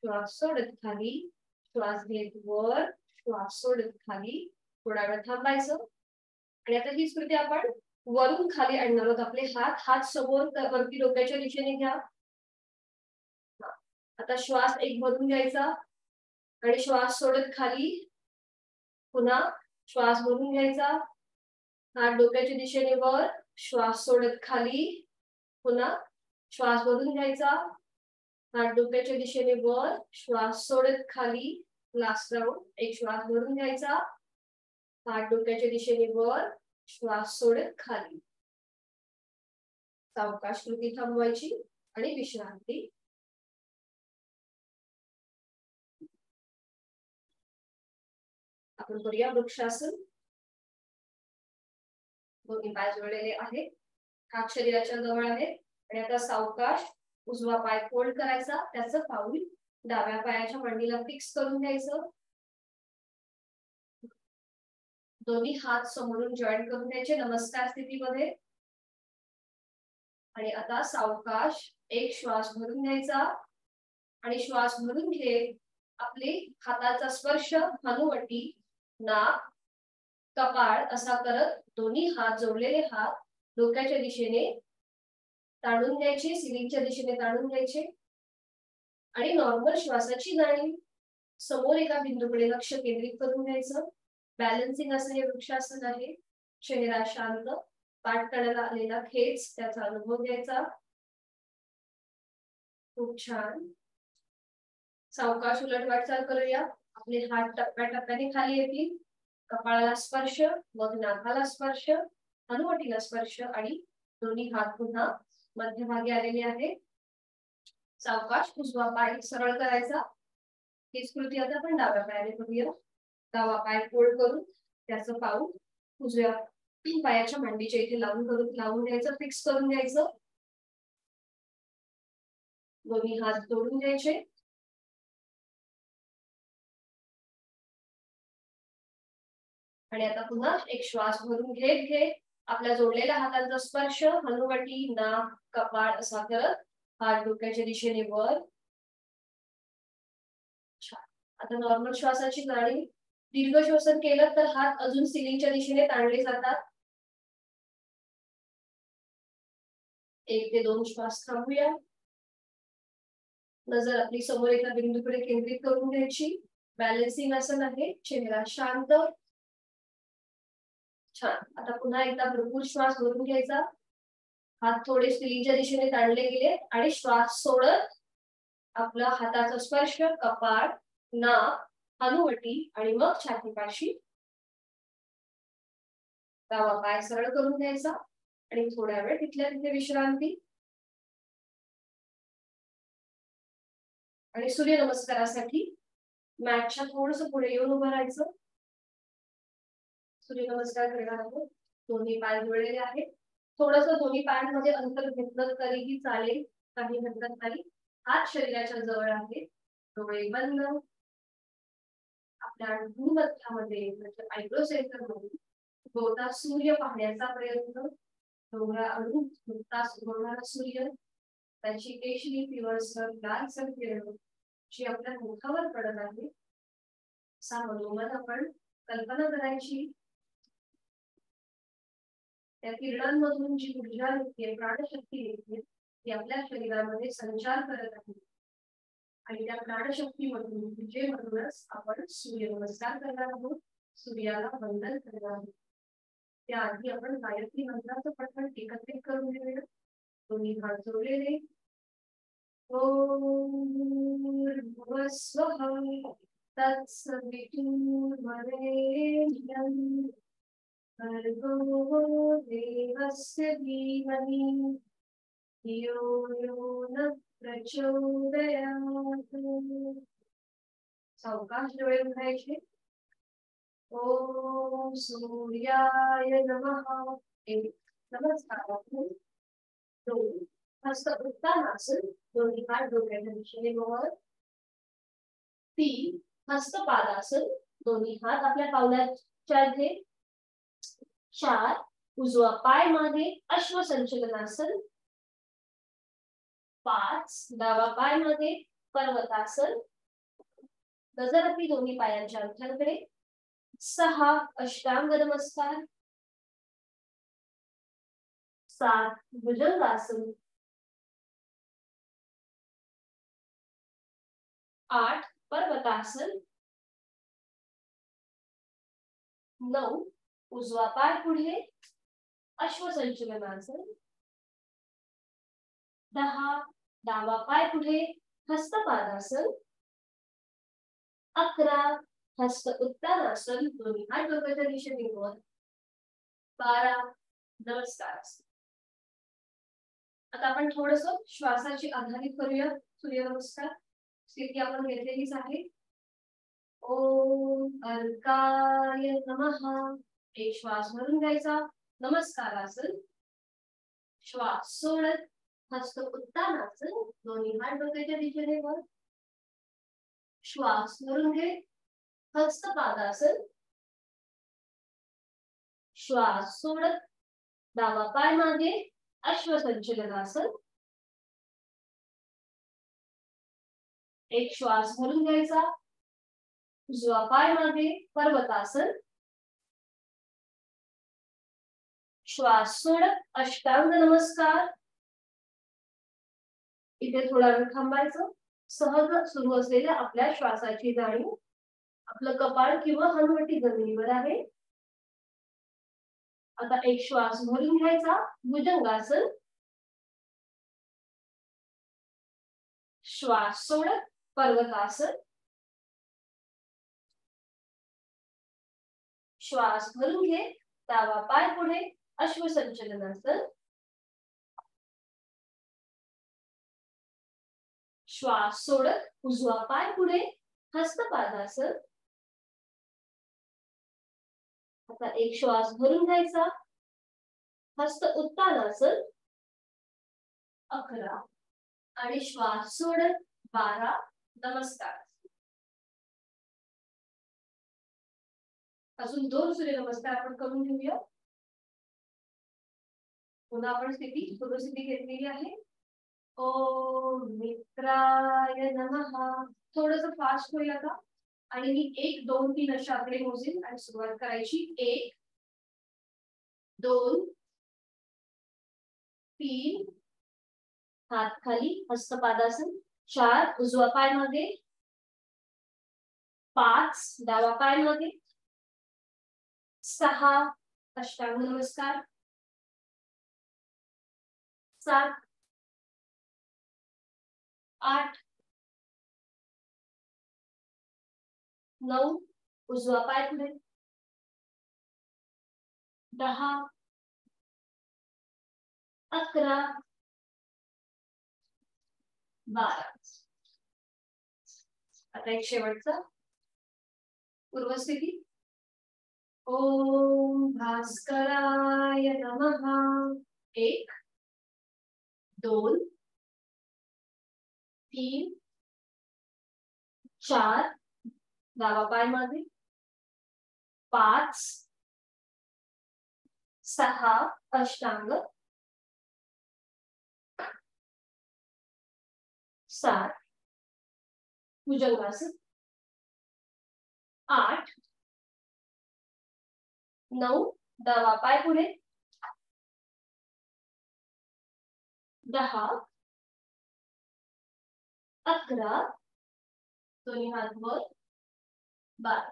श्वास सोडत खाली, श्वास घेत वर, श्वास सोडत खाली. थोडा वेळ थांबायचं आणि आता हीच कृती आपण वरून खाली आणणार आहोत. आपले हात समोर वरती डोक्याच्या दिशेने घ्या. आता श्वास एक भरून घ्यायचा आणि श्वास सोडत खाली, पुन्हा श्वास भरून घ्यायचा, हात डोक्याच्या दिशेने वर, श्वास सोडत खाली, पुन्हा श्वास भरून घ्यायचा, हात डोक्याच्या दिशेने वर, श्वास सोडत खाली. Last round. एक श्वास भरून घ्यायचा, हात डोक्याच्या दिशेने वर, श्वास सोडत खाली. सावकाश कृती थांबवायची आणि विश्रांती. आपण करूया वृक्षासन. दोन्ही पाय जोडलेले आहेत, हात शरीराच्या जवळ आहेत आणि आता सावकाश उजवा पाय फोल्ड करायचा, त्याचं पाऊल डाव्या पायाच्या मांडीला फिक्स करून घ्यायचं. दोन्ही हात समोरून जॉईन करून घ्यायचे नमस्कार स्थितीमध्ये आणि आता सावकाश एक श्वास भरून घ्यायचा आणि श्वास भरून घेत आपले हाताचा स्पर्श हनुवटी, नाक, कपाळ असा करत दोन्ही हात जोडलेले हात डोक्याच्या दिशेने ताणून घ्यायचे, सिलिंगच्या दिशेने ताणून घ्यायचे आणि नॉर्मल श्वासाची जाणीव. समोर एका बिंदूकडे लक्ष केंद्रित करून घ्यायचं. बॅलन्सिंग असं हे वृक्षासन आहे. चेहरा शांत, पाठ कण्याला आलेला खेच त्याचा अनुभव घ्यायचा. खूप छान. सावकाश उलट वाटचाल करूया. आपले हात टप्प्याटप्प्याने खाली येतील. कपाळाला स्पर्श, मग नाकाला स्पर्श, हनुवटीला स्पर्श आणि दोन्ही हात पुन्हा मध्यभागी आलेले आहेत. सावकाश उजवा पाय सरळ करायचा. हीच कृती आता आपण डाव्या पायाने करूया. डावा पाय फोल्ड करून त्याचं पाऊल उजव्या पायाच्या मांडीच्या इथे लावून घ्यायचं, फिक्स करून घ्यायचं. दोन्ही हात जोडून घ्यायचे आणि आता पुन्हा एक श्वास भरून घेत आपल्या जोडलेल्या हातांचा स्पर्श हनुवटी, नाक, कपाळ असा करत हात डोक्याच्या दिशेने वर. आता नॉर्मल श्वासाची जाणीव. दीर्घ श्वसन केलं तर हात अजून सिलिंगच्या दिशेने ताणले जातात. 1 ते 2 श्वास थांबूया. नजर आपली समोर एका बिंदूकडे केंद्रित करून घ्यायची. बॅलन्सिंग आसन आहे. चेहरा शांत. छान. आता पुन्हा एकदा भरपूर श्वास भरून घ्यायचा. हात थोडे सिलिंगच्या दिशेने ताणले गेले आणि श्वास सोडत आपला हाताचा स्पर्श कपाळ, नाक, हनुवटी आणि मग छातीपाशी. डावा पाय सरळ करून घ्यायचा आणि थोड्या वेळ तिथल्या तिथे विश्रांती. आणि सूर्यनमस्कारासाठी मॅटच्या थोडंसं पुढे येऊन उभं राहायचं. सूर्यनमस्कार करणार आहोत. दोन्ही पाय जोडलेले आहेत. थोडंसं दोन्ही पायांमध्ये अंतर घेतलं तरीही चालेल, काही हरकत नाही. हात शरीराच्या जवळ आहे, डोळे बंद. आपल्या भूमध्यामध्ये म्हणजे आयब्रो सेंटर मध्ये गोटा सूर्य पाहण्याचा प्रयत्न. डोंगरावरून नुकताच उगवणारा सूर्य, त्याची केशरी पिवळसर लालसर किरण जी आपल्या मुखावर पडत आहे, असा मनोमन आपण कल्पना करायची. त्या किरणांमधून जी ऊर्जा निघते, प्राणशक्ती निघते, ती आपल्या शरीरामध्ये संचार करत आहे आणि त्या प्राणशक्तीमधून ऊर्जेमधूनच आपण सूर्यनमस्कार करणार आहोत, सूर्याला वंदन करणार आहोत. त्याआधी आपण गायत्री मंत्राचं पठण एकत्रित करून घेऊया. दोन्ही हात जोडलेले. ओम भूर्भुवः स्वः तत्सवितुर्वरेण्यं भर्गो देवस्य धीमहि धियो यो न प्रचोदयात्. सावकाश डोळे उघडायचे. ओम सूर्याय नमः. एक नमस्कार. दोन हस्त उत्तानासन, दोन्ही हात डोक्याच्या दिशेने वर. तीन हस्तपादासन, दोन्ही हात आपल्या पावलाच्या इथे. चार उजवा पाय मागे, अश्वसंचलनासन. पाच डावा पाय मागे, पर्वतासन. नजर आपली दोन्ही पायांच्या अंगठ्यांकडे. सहा अष्टांग नमस्कार. सात भुजंगासन. आठ पर्वतासन. 9 उजवा पाय पुढे, अश्वसंचलनासन. 10 डावा पाय पुढे, हस्तपादासन. 11 हस्त उत्तानासन, दोन्ही हात डोक्याच्या दिशेने वर. 12 नमस्कार. आता आपण थोडस श्वासाची आधारित करूया सूर्यनमस्कार. स्थिती आपण घेतलेलीच आहे. ओम अर्काय नमः. एक श्वास भरून घ्यायचा, नमस्कारासन. श्वास सोडत हस्त उत्तानासन, दोन्ही हात डोक्याच्या दिशेने वर. श्वास भरून घे, हस्तपादासन. श्वास सोडत डावा पाय मागे, अश्वसंचलनासन. एक श्वास भरून घ्यायचा, उजवा पाय मागे, पर्वतासन. श्वास सोडत अष्टांग नमस्कार. इथे थोडा वेळ थांबायचं. सहज सुरू असलेल्या आपल्या श्वासाची जाणीव. आपलं कपाळ किंवा हनुवटी जमिनीवर आहे. आता एक श्वास भरून घ्यायचा, भुजंगासन. श्वास सोडत पर्वतासन. श्वास भरून घे, डावा पाय पुढे, अश्वसंचलनासन. श्वास सोडत उजवा पाय पुढे, हस्तपादासन. आता एक श्वास भरून घ्यायचा, हस्त उत्तानासन. 11 आणि श्वास सोडत 12 नमस्कार. अजून 2 सूर्यनमस्कार आपण करून घेऊया. पुन्हा आपण पूर्वस्थिती घेतलेली आहे. ओम मित्राय नमः. थोडस फास्ट होईल आता आणि मी 1 2 3 अशा आकडे मोजेल आणि सुरुवात करायची. 1 2 3 हात खाली, हस्तपादासन. 4 उजवा पाय मागे. 5 डावा पाय मागे. 6 अष्टांग नमस्कार. 7 8 9 उजवा पाय पुढे. 10 11 12. आता एक शेवटचा पूर्वस्थिती. ओम भास्कराय नमः. 1 2 3 4 डावा पाय मागे. 5 6 अष्टांग. 7 भुजंगासन. 8 9 डावा पाय पुढे, 10, 11, दोन्ही हात वर, 12.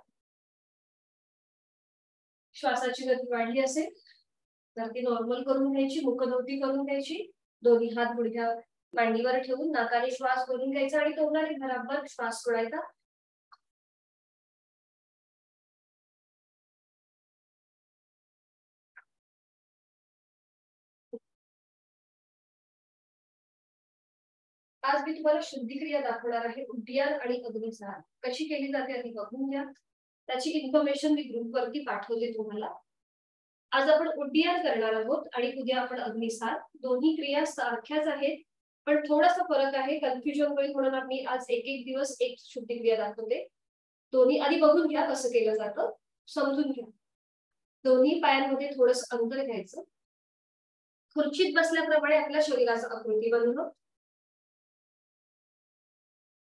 श्वासाची गती वाढली असेल तर ती नॉर्मल करून घ्यायची, मुखदोटी करून घ्यायची, दोन्ही हात गुडघ्या मांडीवर ठेवून नाकाने श्वास भरून घ्यायचा आणि तोंडाने भराभर श्वास सोडायचा. आज मी तुम्हाला शुद्धिक्रिया दाखवणार आहे. उड्डीयान आणि अग्निसार कशी केली जाते आधी बघून घ्या. त्याची इन्फॉर्मेशन मी ग्रुपवरती पाठवते तुम्हाला. आज आपण उड्डीयान करणार आहोत आणि उद्या आपण अग्निसार. दोन्ही क्रिया सारख्याच आहेत पण थोडासा फरक आहे. कन्फ्युजन होईल म्हणून आम्ही आज एक एक दिवस एक शुद्धिक्रिया दाखवते. दोन्ही आधी बघून घ्या कसं केलं जातं, समजून घ्या. दोन्ही पायांमध्ये थोडस अंतर घ्यायचं. खुर्चीत बसल्याप्रमाणे आपल्या शरीराचा आकृती बनवणं.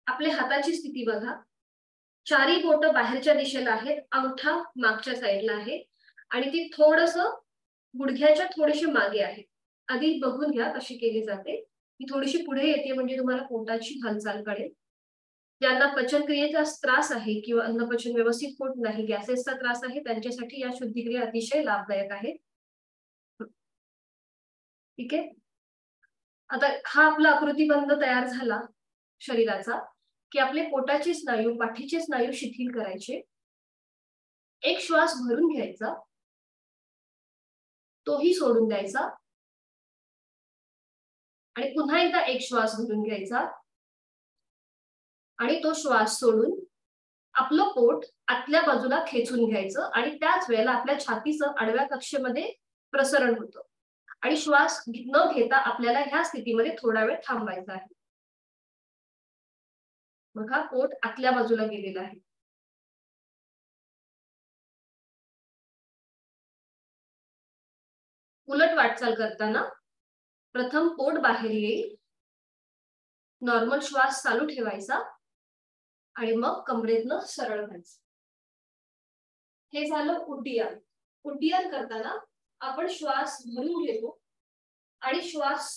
आपल्या हाताची स्थिती बघा. चारी बोट बाहेरच्या दिशेला आहेत, अंगठा मागच्या साईडला आहे आणि ती थोडस गुडघ्याच्या थोडीशी मागे आहे. आधी बघून घ्या कशी केली जाते. ती थोडीशी पुढे येते म्हणजे तुम्हाला पोटाची हालचाल कळेल. ज्यांना पचनक्रियेचा त्रास आहे किंवा अन्नपचन व्यवस्थित होत नाही, गॅसेसचा त्रास आहे, त्यांच्यासाठी या शुद्धिक्रिया अतिशय लाभदायक आहे. ठीक आहे. आता हा आपला आकृतीबंध तयार झाला शरीराचा की आपले पोटाचे स्नायू, पाठीचे स्नायू शिथिल करायचे. एक श्वास भरून घ्यायचा, तोही सोडून द्यायचा आणि पुन्हा एकदा एक श्वास भरून घ्यायचा आणि तो श्वास सोडून आपलं पोट आतल्या बाजूला खेचून घ्यायचं आणि त्याच वेळेला आपल्या छातीचं आडव्या कक्षेमध्ये प्रसरण होतं आणि श्वास न घेता आपल्याला ह्या स्थितीमध्ये थोडा वेळ थांबायचा आहे. बघा पोट आतल्या बाजूला गेलेलं आहे. उलट वाटचाल करताना प्रथम पोट बाहेर येईल, नॉर्मल श्वास चालू ठेवायचा आणि मग कमरेतनं सरळ व्हायचं. हे झालं उड्डीयान. उड्डीयान करताना आपण श्वास भरून घेतो आणि श्वास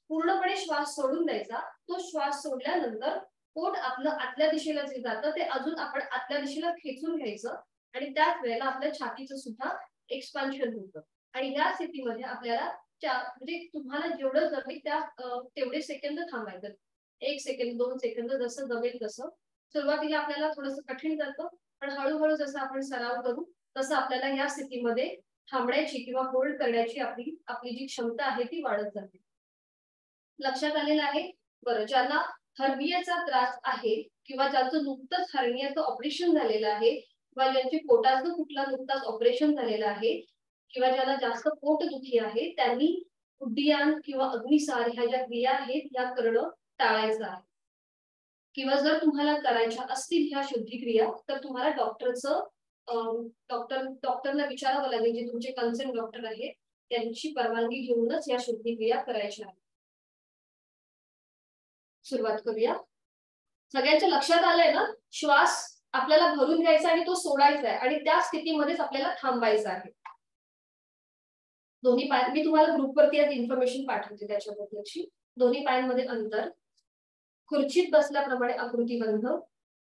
पूर्णपणे श्वास सोडून द्यायचा. तो श्वास सोडल्यानंतर पोट आपलं आतल्या दिशेला जे जातं ते अजून आपण आतल्या दिशेला खेचून घ्यायचं आणि त्याच वेळेला आपल्या छातीचं सुद्धा एक्सपान्शन होतं आणि या स्थितीमध्ये आपल्याला म्हणजे तुम्हाला जेवढं जमेल त्या तेवढे सेकंद थांबायचं. 1 सेकंद, 2 सेकंद जसं जमेल तसं. सुरुवातीला आपल्याला थोडंसं कठीण जातं पण हळूहळू जसं आपण सराव करू तसं आपल्याला या स्थितीमध्ये थांबण्याची किंवा होल्ड करण्याची आपली जी क्षमता आहे ती वाढत जाते. लक्षात आलेलं आहे? बरं, ज्यांना हर्नियाचा त्रास आहे किंवा ज्यांचं नुकतंच हर्नियाचं ऑपरेशन झालेलं आहे किंवा ज्यांची पोटाचं कुठला नुकताच ऑपरेशन झालेलं आहे किंवा ज्यांना जास्त पोटदुखी आहे त्यांनी उड्डीयान किंवा अग्निसार ह्या ज्या क्रिया आहेत ह्या करणं टाळायचं आहे. किंवा जर तुम्हाला करायच्या असतील ह्या शुद्धिक्रिया तर तुम्हाला डॉक्टरला विचारावं लागेल, जे तुमचे कन्सर्न डॉक्टर आहेत त्यांची परवानगी घेऊनच या शुद्धिक्रिया करायच्या आहेत. सुरुवात करूया. सगळ्यांच्या लक्षात आलंय ना? श्वास आपल्याला भरून घ्यायचा आणि तो सोडायचा आहे आणि त्या स्थितीमध्येच आपल्याला थांबायचं आहे. दोन्ही पाय मी तुम्हाला ग्रुपवरती आज इन्फॉर्मेशन पाठवते त्याच्याबद्दलची. दोन्ही पायांमध्ये अंतर. खुर्चीत बसल्याप्रमाणे आकृतीबंध.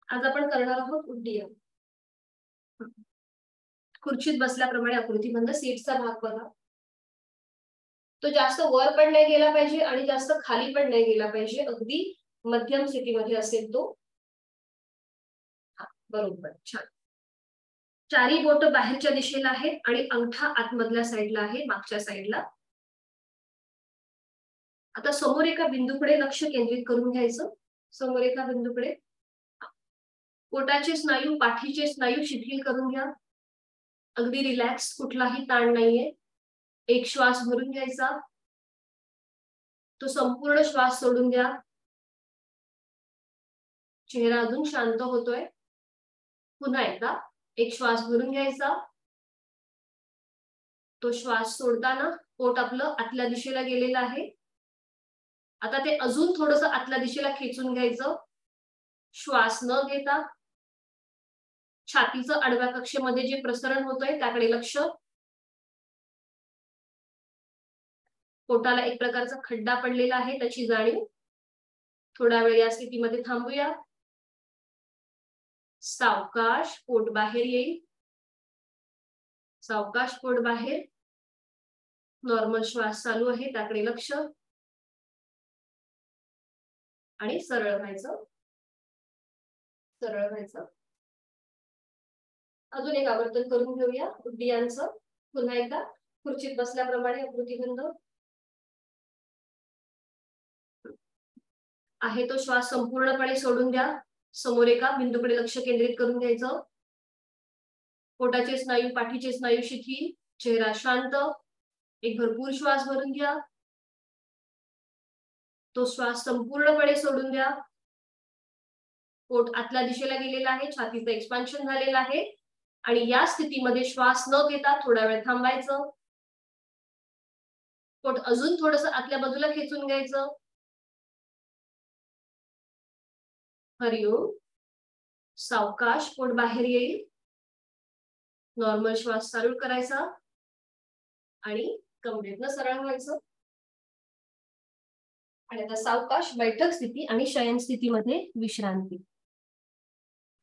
आज आपण करणार आहोत उड्डीयन. खुर्चीत बसल्याप्रमाणे आकृतीबंध. सीटचा भाग बघा. तो जास्त वर पण नाही गेला पाहिजे आणि जास्त खाली पण नाही गेला पाहिजे. अगदी मध्यम स्थितीमध्ये असेल तो. बरोबर, छान. चारी बोट बाहेरच्या दिशेला आहेत आणि अंगठा आतमधल्या साईडला आहे, मागच्या साईडला. आता समोर एका बिंदूकडे लक्ष केंद्रित करून घ्यायचं. समोर एका बिंदूकडे. पोटाचे स्नायू, पाठीचे स्नायू शिथिल करून घ्या. अगदी रिलॅक्स, कुठलाही ताण नाहीये. एक श्वास भरून घ्यायचा, तो संपूर्ण श्वास सोडून द्या. चेहरा अजून शांत होतोय. पुन्हा एकदा एक श्वास भरून घ्यायचा, तो श्वास सोडताना पोट आपलं आतल्या दिशेला गेलेलं आहे. आता ते अजून थोडंसं आतल्या दिशेला खेचून घ्यायचं. श्वास न घेता छातीचं आडव्या कक्षेमध्ये जे प्रसरण होतंय त्याकडे लक्ष. पोटाला एक प्रकारचा खड्डा पडलेला आहे त्याची जाणीव. थोडा वेळ या स्थितीमध्ये थांबूया. सावकाश पोट बाहेर येईल. सावकाश पोट बाहेर. नॉर्मल श्वास चालू आहे त्याकडे लक्ष. आणि सरळ व्हायचं. सरळ व्हायचं. अजून एक आवर्तन करून घेऊया उड्डियांचं. पुन्हा एकदा खुर्चीत बसल्याप्रमाणे आकृतीबंध. आहे तो श्वास संपूर्णपणे सोडून द्या. समोर एका बिंदूकडे लक्ष केंद्रित करून घ्यायचं. पोटाचे स्नायू, पाठीचे स्नायू शिथिल, चेहरा शांत. एक भरपूर श्वास भरून घ्या. तो श्वास संपूर्णपणे सोडून द्या. पोट आतल्या दिशेला गेलेला आहे, छातीचं एक्सपान्शन झालेलं आहे. आणि या स्थितीमध्ये श्वास न घेता थोडा वेळ थांबायचं. पोट अजून थोडंसं आतल्या बाजूला खेचून घ्यायचं. हरिओम. सावकाश पोट बाहेर येईल. नॉर्मल श्वास चालू करायचा आणि कमरेतनं सरळ व्हायचं. आणि आता सावकाश बैठक स्थिती आणि शयन स्थितीमध्ये विश्रांती.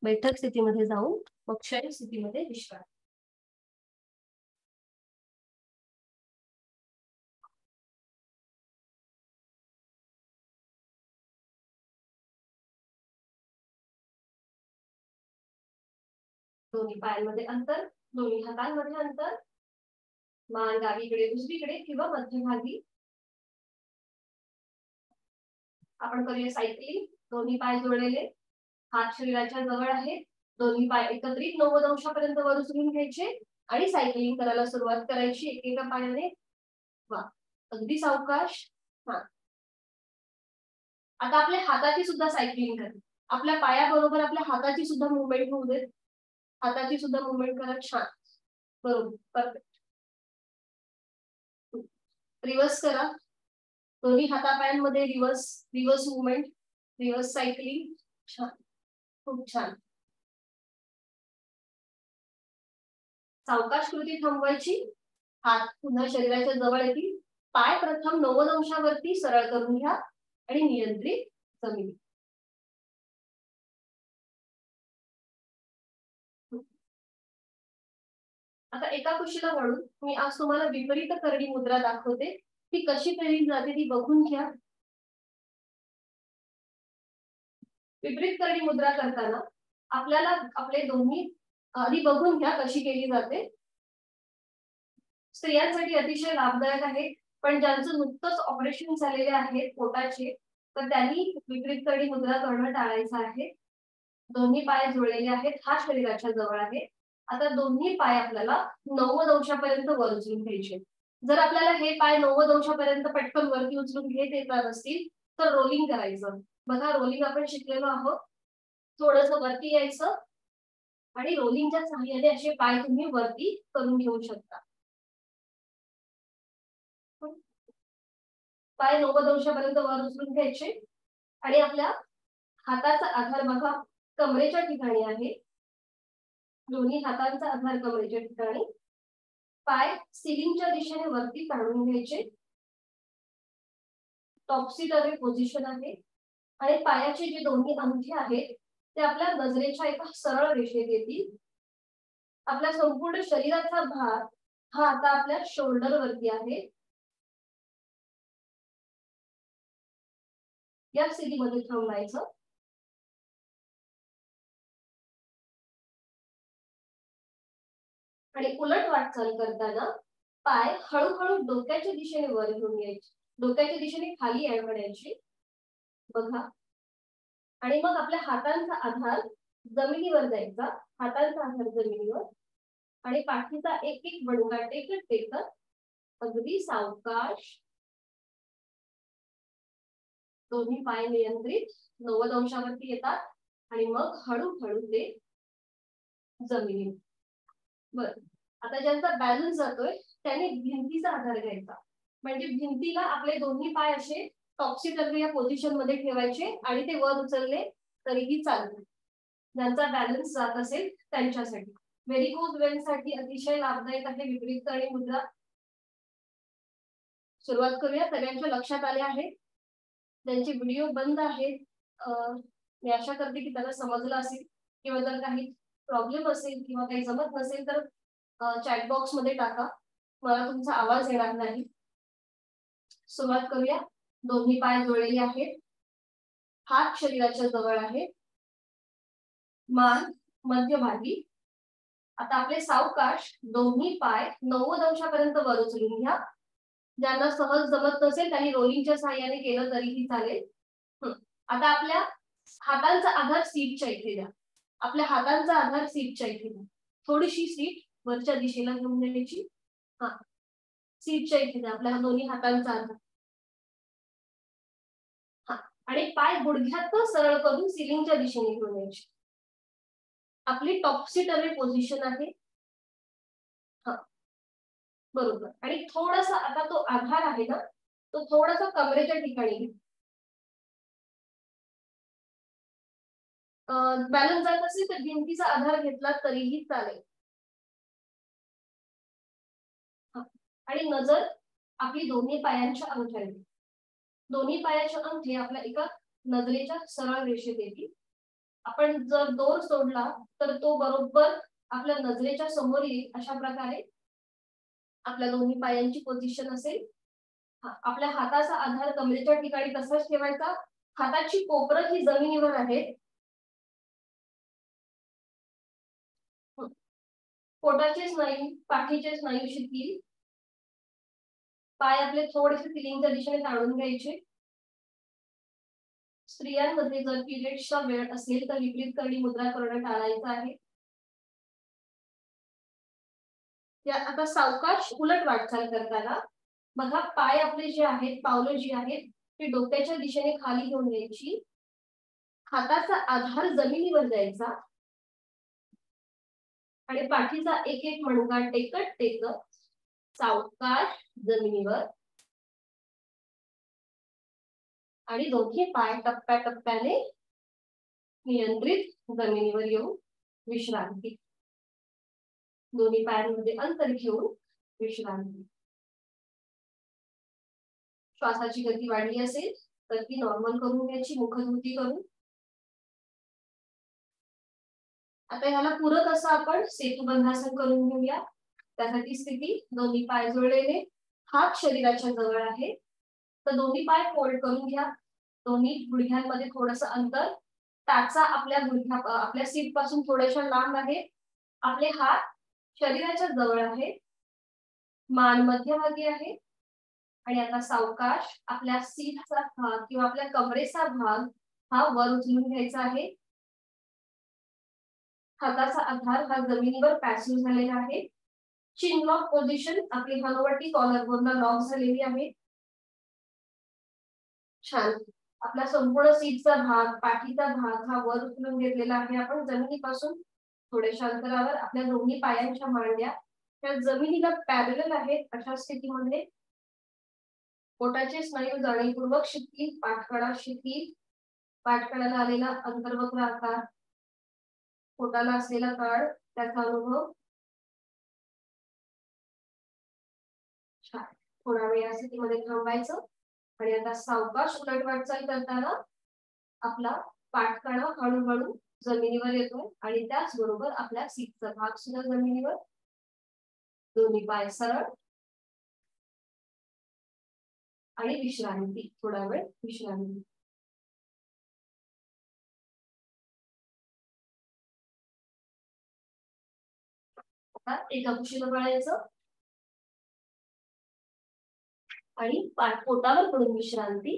बैठक स्थितीमध्ये जाऊन मग शयन स्थितीमध्ये विश्रांती. दोन्ही पायांमध्ये अंतर, दोन्ही हातांमध्ये अंतर. मान डावीकडे उजवीकडे किंवा मध्यभागी. आपण करूया सायकलिंग. दोन्ही पाय जोडलेले, हात शरीराच्या जवळ आहेत. दोन्ही पाय एकत्रित 90 अंशापर्यंत वर उचलून घ्यायचे आणि सायकलिंग करायला सुरुवात करायची एकेका पायाने. वा, अगदी सावकाश. हा, आता आपल्या हाताची सुद्धा सायकलिंग करा. आपल्या पायाबरोबर आपल्या हाताची सुद्धा मुवमेंट होऊ देत. हाताची सुद्धा मुवमेंट करा. छान, बरोबर, परफेक्ट. रिव्हर्स करा. दोन्ही हातापायांमध्ये reverse reverse movement, reverse cycling. छान, खूप छान. सावकाश कृती थांबवायची. हात पुन्हा शरीराच्या जवळ येतील. पाय प्रथम 90 अंशावरती सरळ करून घ्या आणि नियंत्रित जमिनी. आता एका कुशीला वळून मी आज तुम्हाला विपरीत करडी मुद्रा दाखवते. ती कशी केली जाते ती बघून घ्या. विपरीत करडी मुद्रा करताना आपल्याला आपले दोन्ही आधी बघून घ्या कशी केली जाते. स्त्रियांसाठी अतिशय लाभदायक आहे, पण ज्यांचं नुकतंच ऑपरेशन झालेले आहे पोटाचे तर त्यांनी विपरीत करडी मुद्रा करणं टाळायचं आहे. दोन्ही पाय जुळलेले आहेत, हा शरीराच्या जवळ आहे. आता दोन्ही पाय आपल्याला 90 अंशापर्यंत वर उचलून घ्यायचे. जर आपल्याला हे पाय 90 अंशापर्यंत पटकन वरती उचलून घेत येत नसतील तर रोलिंग करायचं. बघा, रोलिंग आपण शिकलेलो आहोत. थोडंसं वरती यायचं आणि रोलिंगच्या सहाय्याने असे पाय तुम्ही वरती करून घेऊ शकता. पाय 90 अंशापर्यंत वर उचलून घ्यायचे आणि आपल्या हाताचा आधार बघा कमरेच्या ठिकाणी आहे. दोन्ही हातांचा आधार कमरेच्या ठिकाणी. पाय सिलिंगच्या दिशेने वरती काढून घ्यायचे. टॉप्सी-टर्वी पोझिशन आहे आणि पायाचे जे दोन्ही अंगठे आहेत ते आपल्या नजरेच्या एका सरळ रेषेत येतील. आपल्या संपूर्ण शरीराचा भार हा आता आपल्या शोल्डर वरती आहे. या स्थितीमध्ये थांबायचं. आणि उलट वाटचाल करताना पाय हळूहळू डोक्याच्या दिशेने वर घेऊन यायचे, डोक्याच्या दिशेने खाली आणण्याची. बघा, आणि मग आपल्या हातांचा आधार जमिनीवर जायचा. हातांचा आधार जमिनीवर आणि पाठीचा एक एक बडगा टेकत टेकत अगदी सावकाश दोन्ही पाय नियंत्रित 90 अंशावरती येतात आणि मग हळूहळू ते जमिनीवर. बर, आता ज्यांचा बॅलन्स जातोय त्याने भिंतीचा आधार घ्यायचा. म्हणजे भिंतीला आपले दोन्ही पाय असे टॉप्सी-टर्वी या पोझिशन मध्ये ठेवायचे आणि ते वर उचलले तरीही चालते. ज्यांचा बॅलन्स जात असेल त्यांच्यासाठी. व्हेरिकोज वेन्ससाठी अतिशय लाभदायक आहे विपरीत करडी मुद्रा. सुरुवात करूया. सगळ्यांच्या लक्षात आले आहे? त्यांचे व्हिडिओ बंद आहेत. मी आशा करते की त्यांना समजलं असेल, किंवा जर काही प्रॉब्लेम असेल किंवा काही जमत नसेल तर चॅट बॉक्स मध्ये टाका, मला तुमचा आवाज येणार नाही. सुरुवात करूया. दोन्ही पाय जोडलेले आहेत, हात शरीराच्या जवळ आहे, मान मध्यभागी. आता आपले सावकाश दोन्ही पाय 90 अंशापर्यंत वर उचलून घ्या. ज्यांना सहज जमत नसेल त्यांनी रोलिंगच्या सहाय्याने केलं तरीही चालेल. आता आपल्या हातांचा आधार सीटच्या इथे द्या. आपल्या हातांचा आधार सीटच्या इथे द्या. थोडीशी सीट वरच्या दिशेला घेऊन द्यायची. हा, सीटच्या इथे द्या आपल्या दोन्ही हातांचा आधार. हा, आणि पाय गुडघ्यात सरळ करून सिलिंगच्या दिशेने घेऊन यायचे. आपली टॉप्सी-टर्वी पोझिशन आहे. हा, बरोबर. आणि थोडासा आता तो आधार आहे ना, तो थोडासा कमरेच्या ठिकाणी घ्या. बॅलन्स जात असेल तर भिंतीचा आधार घेतला तरीही चालेल. आणि नजर आपली दोन्ही पायांच्या अंगठ्यावर. दोन्ही पायाचे अंगठे आपल्या एका नजरेच्या सरळ रेषेत येतील. आपण जर दोर सोडला तर तो बरोबर आपल्या नजरेच्या समोर येईल. अशा प्रकारे आपल्या दोन्ही पायांची पोझिशन असेल. आपल्या हाताचा आधार कमरेच्या ठिकाणी तसाच ठेवायचा. हाताची कोपरं ही जमिनीवर आहे. पोटाचे स्नायू, पाठीचे स्नायू शिथिल. पाय आपले थोडेसे सिलिंगच्या दिशेने ताणून घ्यायचे. स्त्रियांमध्ये जर पिरियड्सचा वेळ असेल तर विपरीत करणी मुद्रा करणं टाळायचं आहे. आता सावकाश उलट वाटचाल करताना बघा, पाय आपले जे आहेत, पावलं जी आहेत ती डोक्याच्या दिशेने खाली घेऊन द्यायची. हाताचा आधार जमिनीवर द्यायचा आणि पाठीचा एक एक मणका टेकत टेकत सावकाश जमिनीवर, आणि दोन्ही पाय टप्प्याटप्प्याने नियंत्रित जमिनीवर येऊन विश्रांती. दोन्ही पायांमध्ये अंतर घेऊन विश्रांती. श्वासाची गती वाढली असेल तर ती नॉर्मल करून घ्यायची, मुखधुती करून. आता ह्याला पूरक असं आपण सेतुबंधासन करून घेऊया. त्यासाठी स्थिती दोन्ही पाय जोडलेले, हात शरीराच्या जवळ आहे. तर दोन्ही पाय फोल्ड करून घ्या. दोन्ही गुडघ्यांमध्ये थोडंसं अंतर. टाचा आपल्या सीट पासून थोड्याशा लांब आहे. आपले हात शरीराच्या जवळ आहे, मान मध्यभागी आहे. आणि आता सावकाश आपल्या सीटचा भाग किंवा आपल्या कमरेचा भाग हा वर उचलून घ्यायचा आहे. हाताचा आधार हा जमिनीवर पॅसिव्ह झालेला आहे. चिन लॉक पोझिशन, आपली हनुवटी कॉलर बोनला लॉक झालेली आहे. छान. आपला संपूर्ण सीटचा भाग, पाठीचा भाग हा वर उचलून घेतलेला आहे. आपण जमिनीपासून थोड्याशा अंतरावर आपल्या दोन्ही पायांच्या मांड्या त्या जमिनीला पॅरलल आहेत. अशा स्थितीमध्ये पोटाचे स्नायू जाणीवपूर्वक शिथिल, पाठकडा शिथिल. पाठकड्याला आलेला अंतर्वक्र आकार, पोटाला असलेला काळ, त्याचा अनुभव. छान. थोडा वेळ या स्थितीमध्ये थांबायचं. आणि आता सावकाश उलट वाटचाल करताना आपला पाठकणा हळूहळू जमिनीवर येतोय आणि त्याचबरोबर आपल्या सीटचा भाग सुद्धा जमिनीवर. दोन्ही पाय सरळ आणि विश्रांती. थोडा वेळ विश्रांती. आता एका कुशीला वळायचं आणि पोटावर पडून विश्रांती.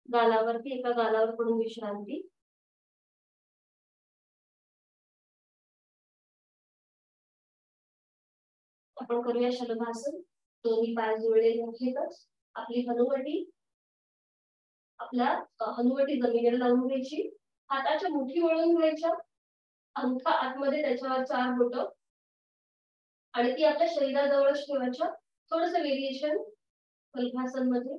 गालावरती एका गालावर पडून विश्रांती. आपण करूया शलभासन. दोन्ही पाय जोडलेले आहेतच. आपली हनुवटी जमिनीला लावून घ्यायची. हाताच्या मुठी वळून घ्यायच्या. अंगठा आतमध्ये, त्याच्यावर 4 बोट, आणि ती आपल्या शरीराजवळच ठेवायच्या. थोडस व्हेरिएशन शलभासन मध्ये.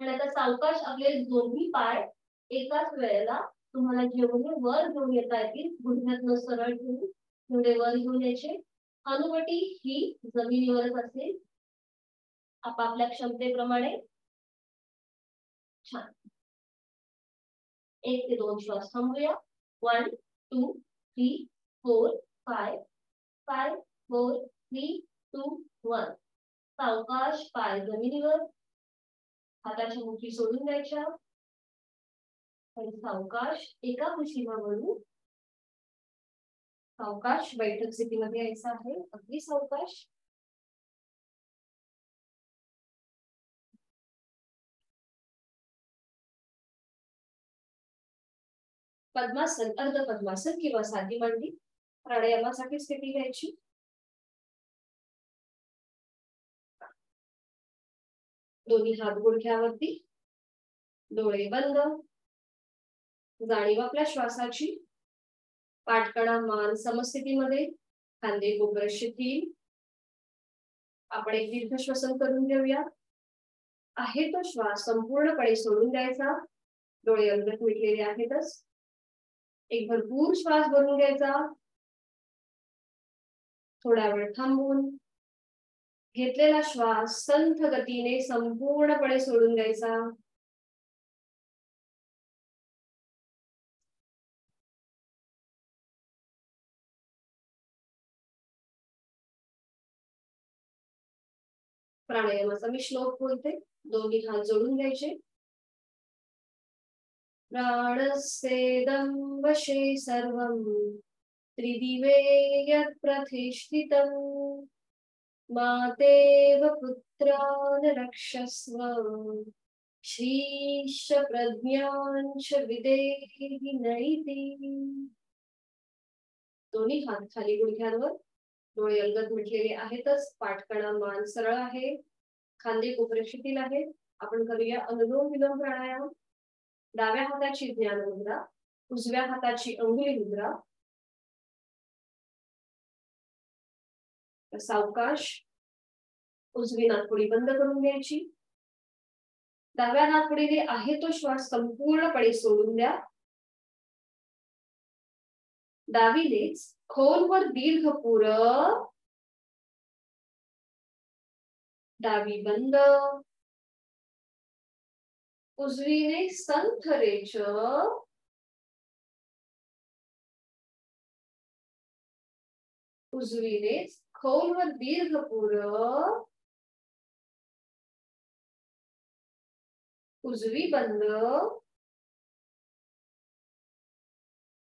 आणि आता सावकाश आपले दोन्ही पाय एकाच वेळेला तुम्हाला जेवढे वर घेऊन येता येतील, गुडघ्यातनं सरळ घेऊन थोडे वर घेऊन यायचे. हनुवटी ही जमिनीवरच असेल आपापल्या क्षमतेप्रमाणे. छान. 1 ते 2 श्वास थांबूया. 1 2 3 4 5 5 4 3 2 1. सावकाश पाय जमिनीवर, हाताच्या मुठी सोडून द्यायच्या आणि सावकाश एका कुशीवरून सावकाश बैठक स्थितीमध्ये यायचं आहे. अगदी सावकाश. पद्मासन, अर्ध पद्मासन किंवा साधी मांडी प्राणायामासाठी स्थिती घ्यायची. दोन्ही हात गुडघ्यावरती, डोळे बंद. जाणीव आपल्या श्वासाची. पाठकणा मान समस्थितीमध्ये, खांदे कोपरे शिथिल. आपण एक दीर्घ श्वसन करून घेऊया. आहे तो श्वास संपूर्णपणे सोडून द्यायचा. डोळे अलगद मिटलेले आहेतच. एक भरपूर श्वास भरून घ्यायचा. थोडा वेळ थांबून घेतलेला श्वास संथ गतीने संपूर्णपणे सोडून द्यायचा. प्राणायामाचा मी श्लोक बोलते. दोन्ही हात जोडून घ्यायचे. प्राणस्येदं वशे सर्वं त्रिदिवे यत् प्रतिष्ठितं मातेव पुत्रान् रक्षस्व श्रीश प्रज्ञांच विदेहि नैति. दोन्ही हात खाली गुडघ्यांवर, डोळे अलगद मिटलेले आहेतच. पाठकणा मान सरळ आहे, खांदे कोपरे शिथिल आहेत. आपण करूया अनुलोम विलोम प्राणायाम. डाव्या हाताची ज्ञान मुद्रा, उजव्या हाताची अंगुली मुद्रा. सावकाश उजवी नाकपुडी बंद करून घ्यायची. डाव्या नाकपुडीने आहे तो श्वास संपूर्णपणे सोडून द्या. डावीनेच खोलवर दीर्घ पुर. डावी बंद. उजवीने संथ रेच. उजवीने खोलवर दीर्घ पुर. उजवी बंद.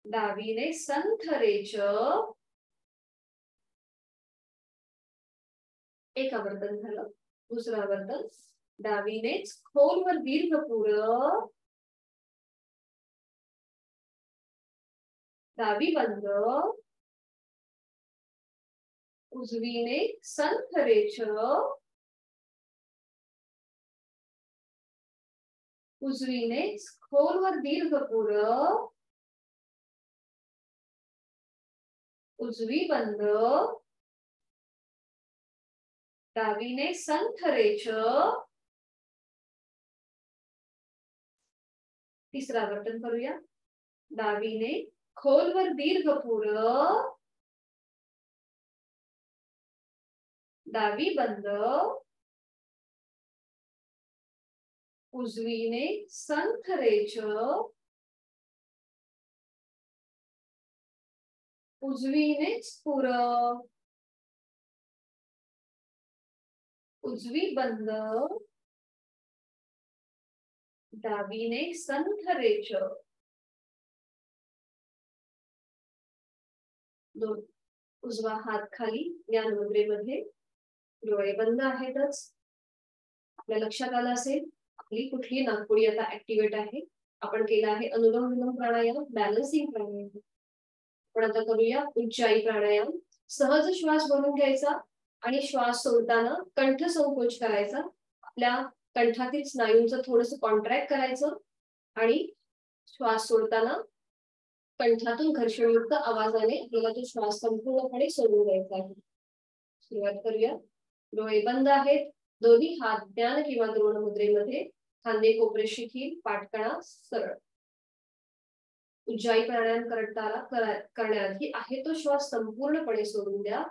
डावीने संथ रेच. एक आवर्तन झालं. दुसरं आवर्तन. डावीनेच खोलवर दीर्घ पुर. डावी बंद. उजवीने संथ रेच. उजवीने खोलवर दीर्घ पुर. उजवी बंद. डावीने संथ रेच. तिसरा आवर्तन करूया. डावीने खोलवर दीर्घ पुर. डावी बंद. उजवीने संथ रेच. उजवीनेच पुर. उजवी बंद. डावीने संथ रेच. उजवा हात खाली ज्ञान मुद्रेमध्ये, डोळे बंद आहेतच. आपल्या लक्षात आलं असेल आपली कुठली नाकपुडी आता ऍक्टिव्हेट आहे. आपण केला आहे अनुलोम विलोम प्राणायाम, बॅलन्सिंग प्राणायाम. आपण आता करूया उज्जाई प्राणायाम. सहज श्वास भरून घ्यायचा आणि श्वास सोडताना कंठ संकोच करायचा. आपल्या कंठातील स्नायूंचं थोडंसं कॉन्ट्रॅक्ट करायचं आणि श्वास सोडताना कंठातून घर्षणयुक्त आवाजाने आपल्याला तो श्वास संपूर्णपणे सोडून द्यायचा आहे. सुरुवात करूया. डोळे बंद आहेत. दोन्ही हात ध्यान किंवा द्रोण मुद्रेमध्ये, खांदे कोपरे शिथिल, पाठकणा सरळ. उज्जाई प्राणायाम करण्याआधी आहे तो श्वास संपूर्णपणे सोडून द्या.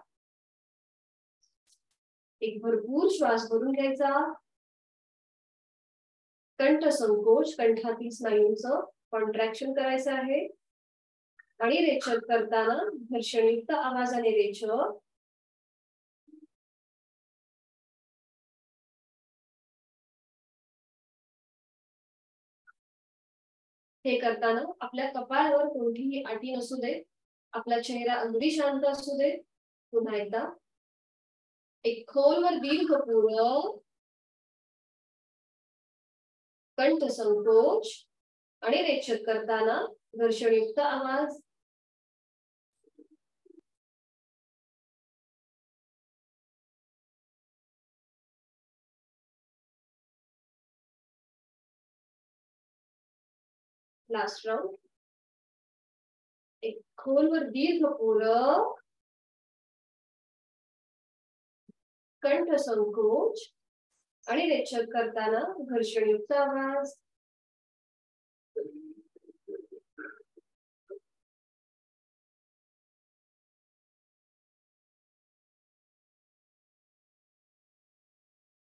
एक भरपूर श्वास भरून घ्यायचा, कंठ संकोच, कंठातील स्नायूंचं कॉन्ट्रॅक्शन करायचं आहे आणि रेचक करताना घर्षणयुक्त आवाजाने रेचक. हे करताना आपल्या कपाळावर कोणतीही आटी नसू दे, आपला चेहरा अगदी शांत असू दे. पुन्हा एकदा एक खोलवर दीर्घ पूरक, कंठ संकोच आणि रेचक करताना घर्षणयुक्त आवाज. Last round. एक खोलवर दीर्घ पूरक, कंठ संकोच आणि रेचक करताना घर्षणयुक्त आवाज.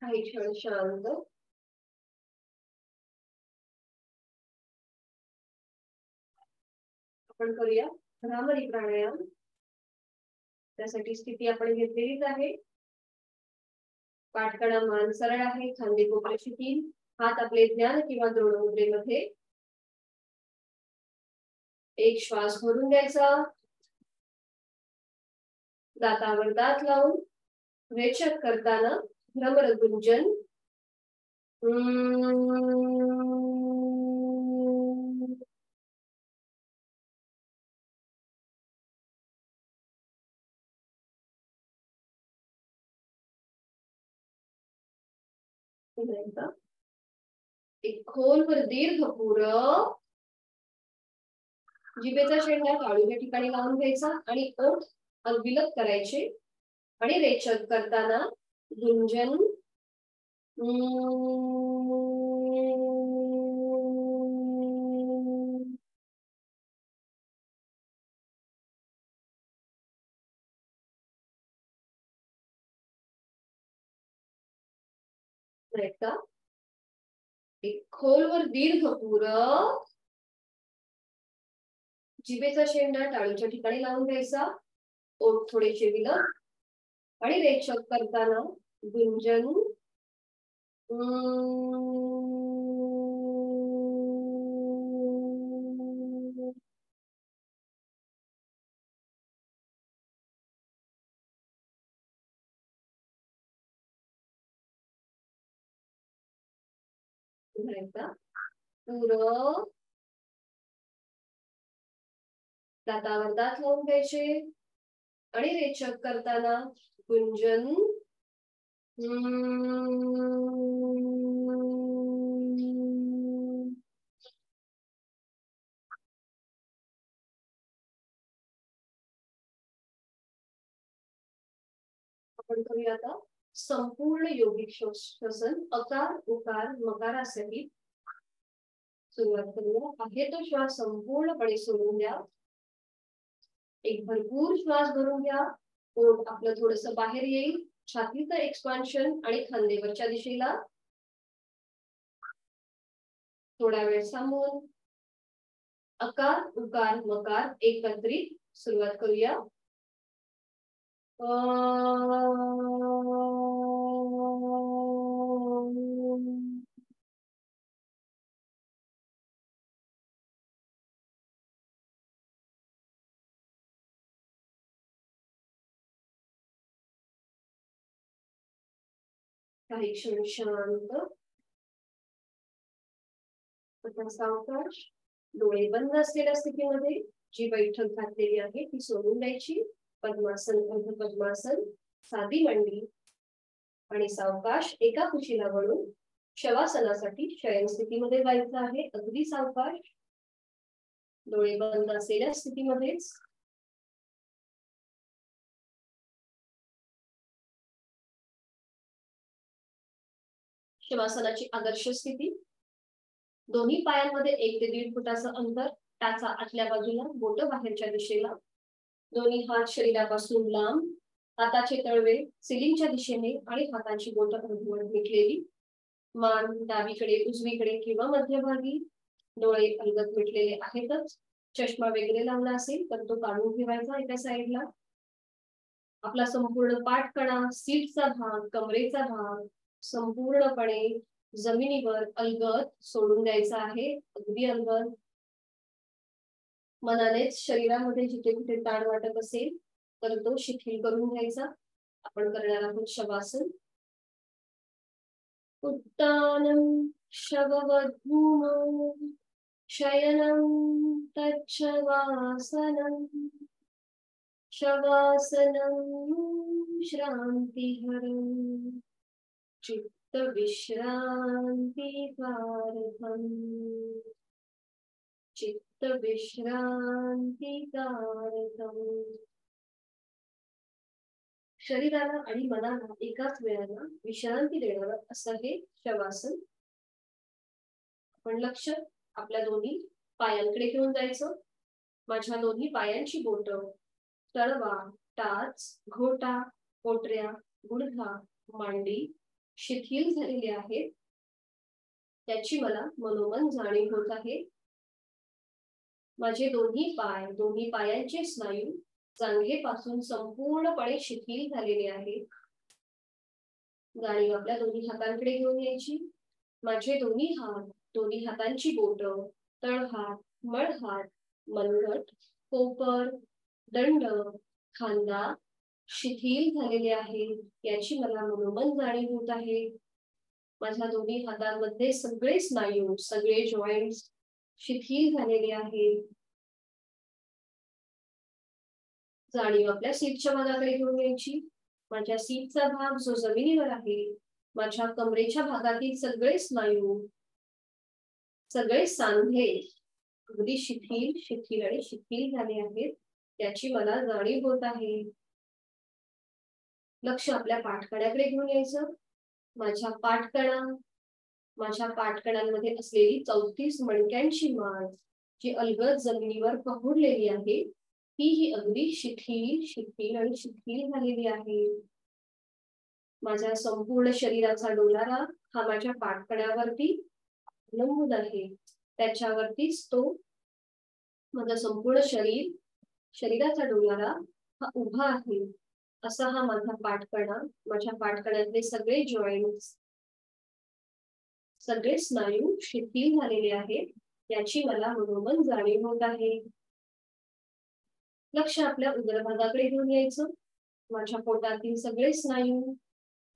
काही क्षण शांत. आपण करूया भ्रामरी प्राणायाम. त्यासाठी स्थिती आपण घेतलेलीच आहे. पाठकडा मान सरळ आहे, खांदे कोपऱ्याशी 3, हात आपले ध्यान किंवा द्रोण मुद्रेमध्ये. एक श्वास भरून घ्यायचा, दातावर दात लावून रेचक करताना भ्रमर गुंजन. एक खोलवर दीर्घ पूरक, जिभेचा शेंडा टाळूच्या ठिकाणी लावून घ्यायचा आणि ओठ अलविलत करायचे आणि रेचक करताना गुंजन. एक खोलवर दीर्घ पूरक, जिभेचा शेंडा टाळूच्या ठिकाणी लावून घ्यायचा, ओठ थोडेसे विलत आणि रेचक करताना गुंजन. पूरक, दातावर दात लावून घ्यायचे आणि रेचक करताना गुंजन. आपण करूया आता संपूर्ण योगिक श्वसन अकार उकार मकारासहित. सुरुवात करूया. आहे तो श्वास संपूर्णपणे सोडून द्या. एक भरपूर श्वास भरून घ्या, पोट आपलं थोडस बाहेर येईल, छातीचं एक्सपान्शन आणि खांदेवरच्या दिशेला. थोडा वेळ थांबून अकार उकार मकार एकत्रित सुरुवात करूया. काही क्षण शांत. सावकाश डोळे बंद असलेल्या स्थितीमध्ये जी बैठक घातलेली आहे ती सोडून द्यायची. पद्मासन, अर्ध पद्मासन, साधी मांडी आणि सावकाश एका कुशीला वळून शवासनासाठी शयन स्थितीमध्ये जायचं आहे. अगदी सावकाश डोळे बंद असलेल्या स्थितीमध्येच. शवासनाची आदर्श स्थिती. दोन्ही पायांमध्ये 1 ते 1.5 फुटाचं अंतर, टाचा आतल्या बाजूला, बोट बाहेरच्या दिशेला. दोन्ही हात शरीरापासून लांब हाताचे तळवे सिलिंगच्या दिशेने आणि हाताची बोटं अर्धवट मिटलेली, मान डावीकडे उजवीकडे किंवा मध्यभागी, डोळे अलगद मिटलेले आहेतच. चष्मा वगैरे लावला असेल तर तो काढून ठेवायचा एका साईडला. आपला संपूर्ण पाठकणा, सीटचा भाग, कमरेचा भाग संपूर्णपणे जमिनीवर अलगद सोडून द्यायचा आहे, अगदी अलगद. मनानेच शरीरामध्ये जिथे कुठे ताण वाटत असेल तर तो शिथिल करून घ्यायचा. आपण करणार आहोत शवासन. उत्तानं शववद्भूमौ शयनं तच्छवासनं शवासनं श्रान्तिहरं चित्तविश्रान्तिकारकम् चित्तविश्रान्तिकारकम्. शरीराला आणि मनाला एकाच वेळेला विश्रांती देणारं असं हे शवासन. आपण लक्ष आपल्या दोन्ही पायांकडे घेऊन जायचं. माझ्या दोन्ही पायांची बोटं, तळवा, टाच, घोटा, पोटऱ्या, गुडघा, मांडी शिथिल झालेली आहेत, त्याची मला मनोमन जाणीव होत आहे. माझे दोन्ही पायांचे स्नायू जांघेपासून संपूर्णपणे शिथिल झालेले आहेत. जाणीव आपल्या दोन्ही हातांकडे घेऊन यायची. माझे दोन्ही हात, दोन्ही हातांची बोटं, तळहात, मळहात, मनगट, कोपर, दंड, खांदा शिथिल झालेले आहेत, याची मला मनोमन जाणीव होत आहे. माझ्या दोन्ही हातांमध्ये सगळे स्नायू, सगळे जॉईंट्स शिथिल झालेले आहेत. जाणीव आपल्या सीटच्या भागाकडे घेऊन यायची. माझ्या सीटचा भाग जो जमिनीवर आहे, माझ्या कमरेच्या भागातील सगळे स्नायू, सगळे सांधे अगदी शिथिल आणि शिथिल झाले आहेत, त्याची मला जाणीव होत आहे. लक्ष आपल्या पाठकण्याकडे घेऊन यायचं. माझ्या पाठकणांमध्ये असलेली 34 मणक्यांची माळ जी अलगद जमिनीवर पहुडलेली आहे, ही अगदी शिथिल आणि शिथिल झालेली आहे. माझ्या संपूर्ण शरीराचा डोलारा हा माझ्या पाठकण्यावरती अवलंबून आहे. त्याच्यावरतीच तो माझा संपूर्ण शरीराचा डोलारा हा उभा आहे. असा हा माझा पाठकणा, माझ्या पाठकण्यातले सगळे जॉईंट्स, सगळे स्नायू शिथिल झालेले आहेत, याची मला मनोमन जाणीव होत आहे. लक्ष आपल्या उदरभागाकडे घेऊन यायचं. माझ्या पोटातील सगळे स्नायू,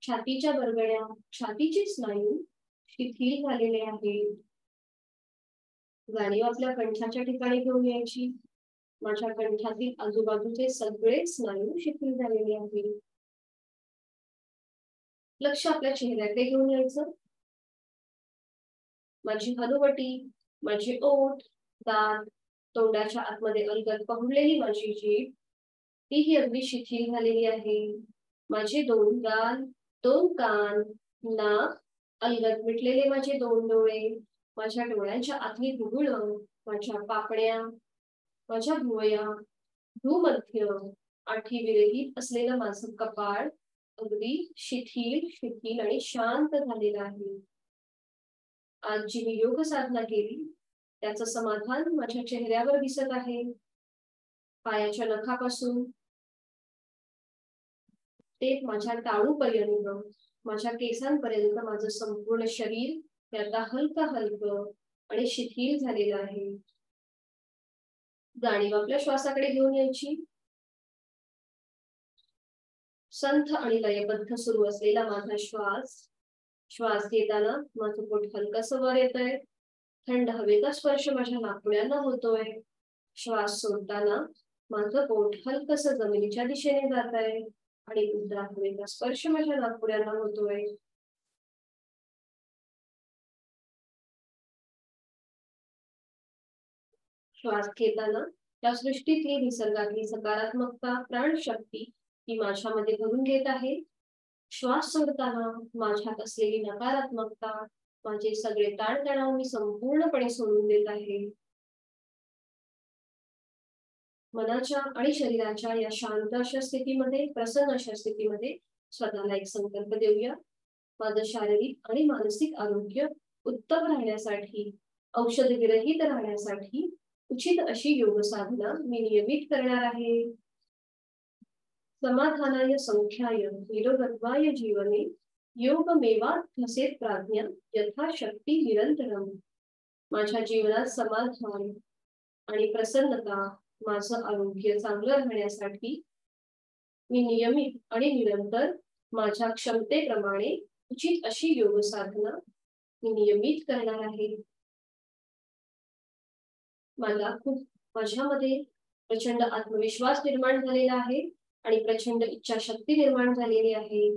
छातीच्या बरगड्या, छातीचे स्नायू शिथिल झालेले आहेत. जाणीव आपल्या कंठाच्या ठिकाणी घेऊन यायची. माझ्या कंठातील आजूबाजूचे सगळे स्नायू शिथिल झालेले आहेत. लक्ष आपल्या चेहऱ्याकडे घेऊन यायचं. माझी हनुवटी, माझे ओठ, दात, तोंडाच्या आतमध्ये अलगद पहुडलेली माझी जीभ, तीही अगदी शिथिल झालेली आहे. माझे 2 गाल, 2 कान, नाक, अलगद मिटलेले माझे 2 डोळे, माझ्या डोळ्यांच्या आतली बुबुळं, माझ्या पापण्या, माझ्या भुवया, भूमध्य, आठी विरहित असलेलं माझं कपाळ अगदी शिथिल आणि शांत झालेलं आहे. आज जी मी योग साधना केली त्याचं समाधान माझ्या चेहऱ्यावर दिसत आहे. पायाच्या नखापासून ते माझ्या टाळूपर्यंत, माझ्या केसांपर्यंत माझं संपूर्ण शरीर हे आता हलकं आणि शिथिल झालेलं आहे. जाणीव आपल्या श्वासाकडे घेऊन यायची. संथ आणि लयबद्ध सुरू असलेला माझा श्वास घेताना माझं पोट हलकसं वर येतंय. थंड हवेचा स्पर्श माझ्या नाकपुड्यांना होतोय. श्वास सोडताना माझं पोट हलकसं जमिनीच्या दिशेने जात आहे आणि उबदार हवेचा स्पर्श माझ्या नाकपुड्यांना होतोय. श्वास घेताना या सृष्टीतली निसर्गातली सकारात्मकता, प्राणशक्ती ही माझ्यामध्ये भरून घेत आहे. श्वास सोडताना माझ्यात असलेली नकारात्मकता, माझे सगळे ताणतणाव मी संपूर्णपणे सोडून देत आहे. मनाच्या आणि शरीराच्या या शांत अशा स्थितीमध्ये, प्रसन्न अशा स्थितीमध्ये स्वतःला एक संकल्प देऊया. माझं शारीरिक आणि मानसिक आरोग्य उत्तम राहण्यासाठी, औषध विरहित राहण्यासाठी उचित अशी योग साधना मी नियमित करणार आहे. समाधानाय सौख्याय निरोगत्वाय जीवने योगमेवाभ्यसेत प्राज्ञा यथाशक्ती निरंतरम. माझ्या जीवनात समाधान आणि प्रसन्नता, माझं आरोग्य चांगलं राहण्यासाठी मी नियमित आणि निरंतर माझ्या क्षमतेप्रमाणे उचित अशी योग साधना मी नियमित करणार आहे. मला खूप माझ्यामध्ये प्रचंड आत्मविश्वास निर्माण झालेला आहे आणि प्रचंड इच्छाशक्ती निर्माण झालेली आहे.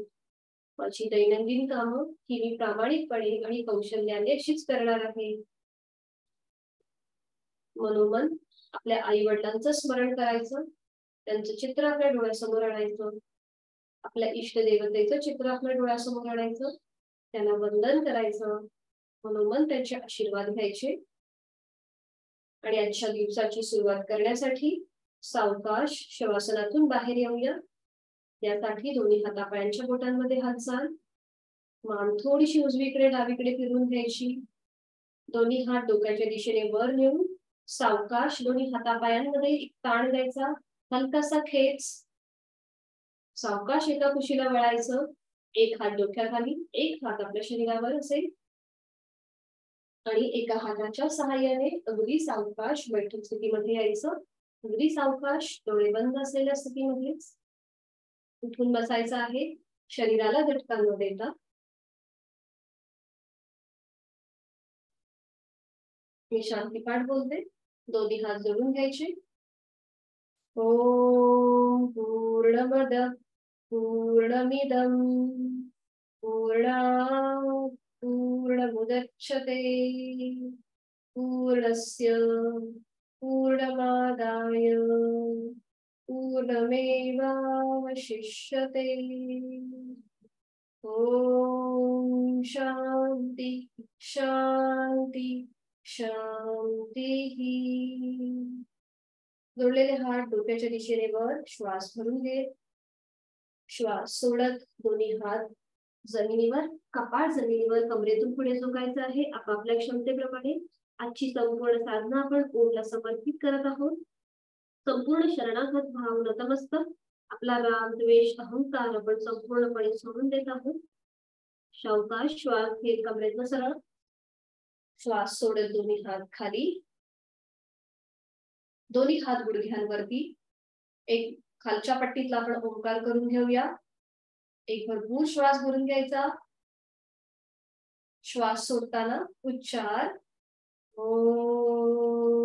माझी दैनंदिन कामं ही मी प्रामाणिकपणे आणि कौशल्याने अशीच करणार आहे. मनोमन आपल्या आई वडिलांचं स्मरण करायचं, त्यांचं चित्र आपल्या डोळ्यासमोर आणायचं, आपल्या इष्ट देवतेचं चित्र आपल्या डोळ्यासमोर आणायचं, त्यांना वंदन करायचं, मनोमन त्यांचे आशीर्वाद घ्यायचे आणि आजच्या दिवसाची सुरुवात करण्यासाठी सावकाश शवासनातून बाहेर येऊया. यासाठी दोन्ही हातापायांच्या बोटांमध्ये हालचाल, मान थोडीशी उजवीकडे डावीकडे फिरून घ्यायची, दोन्ही हात डोक्याच्या दिशेने वर नेऊन सावकाश दोन्ही हातापायांमध्ये एक ताण द्यायचा, हलकासा खेच. सावकाश एका कुशीला वळायचं, एक हात डोक्याखाली, एक हात आपल्या शरीरावर असेल आणि एका हाताच्या सहाय्याने अगदी सावकाश बैठक स्थितीमध्ये यायचं. अगदी सावकाश डोळे बंद असलेल्या स्थितीमध्येच उठून बसायचं आहे, शरीराला झटका न देता. मी शांतीपाठ बोलते, दोन्ही हात जोडून घ्यायचे. ओम पूर्णमद पूर्णमिदं पूर्णात् पूर्णमुदच्यते पूर्णस्य पूर्णमादाय पूर्णमेवावशिष्यते. ओम शांती शांती शांती. जोडलेले हात डोक्याच्या दिशेने वर, श्वास भरून घेत, श्वास सोडत दोन्ही हात जमिनीवर, कपाळ जमिनीवर, कमरेतून पुढे झुकायचं आहे आपापल्या क्षमतेप्रमाणे. आजची संपूर्ण साधना आपण ओमला समर्पित करत आहोत. संपूर्ण शरणागत भाव, नतमस्तक, आपला राग द्वेष अहंकार आपण संपूर्णपणे सोडून देत आहोत. सावकाश श्वास घेत कमरेतनं सरळ, श्वास सोडत दोन्ही हात खाली, दोन्ही हात गुडघ्यांवरती. एक खालच्या पट्टीतला आपण ओंकार करून घेऊया. एक भरपूर श्वास भरून घ्यायचा, श्वास सोडताना उच्चार ओम.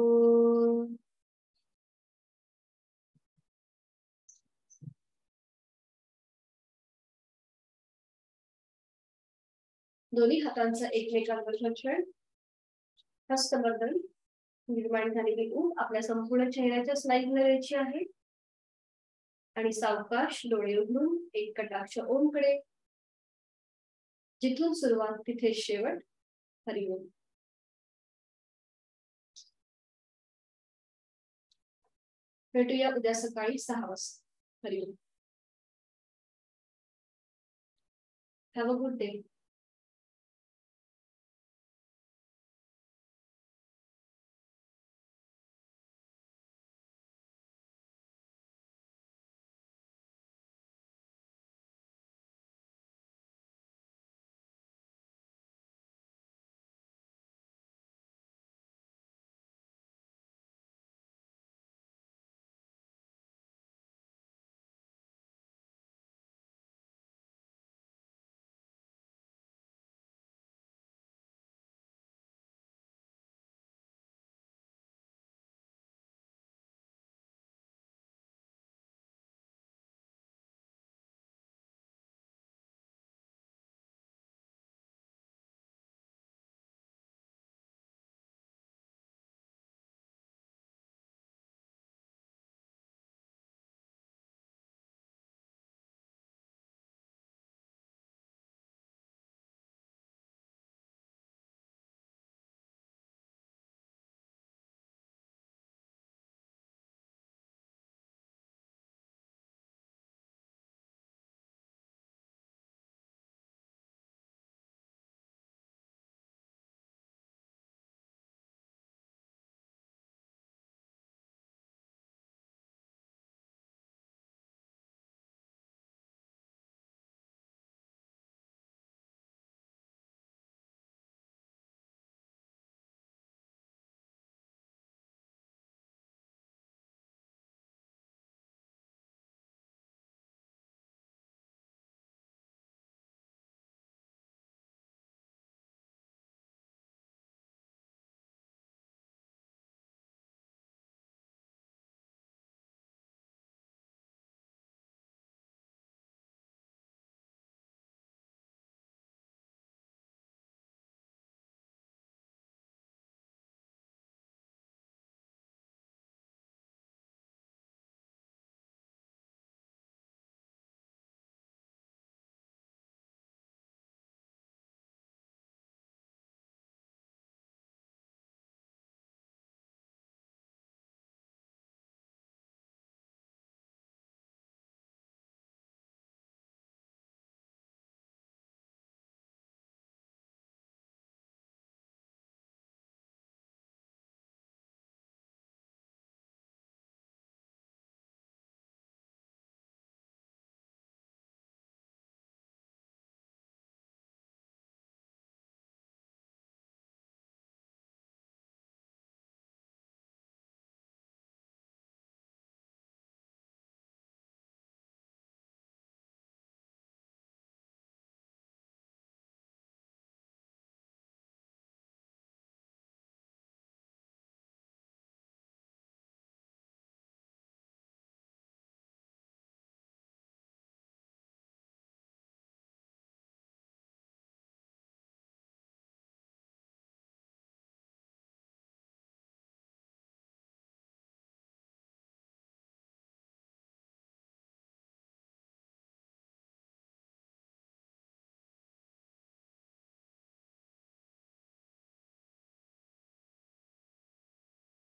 दोन्ही हातांचा एकमेकांवर घर्षण, हस्तबंधन, निर्माण झालेली ऊब आपल्या संपूर्ण चेहऱ्याच्या स्नायूंना द्यायची आहे आणि सावकाश डोळे उघडून एक कटाक्ष ओमकडे. जिथून सुरुवात तिथे शेवट. हरिओम. भेटूया उद्या सकाळी 6 वाजता. Hariom. Have a good day.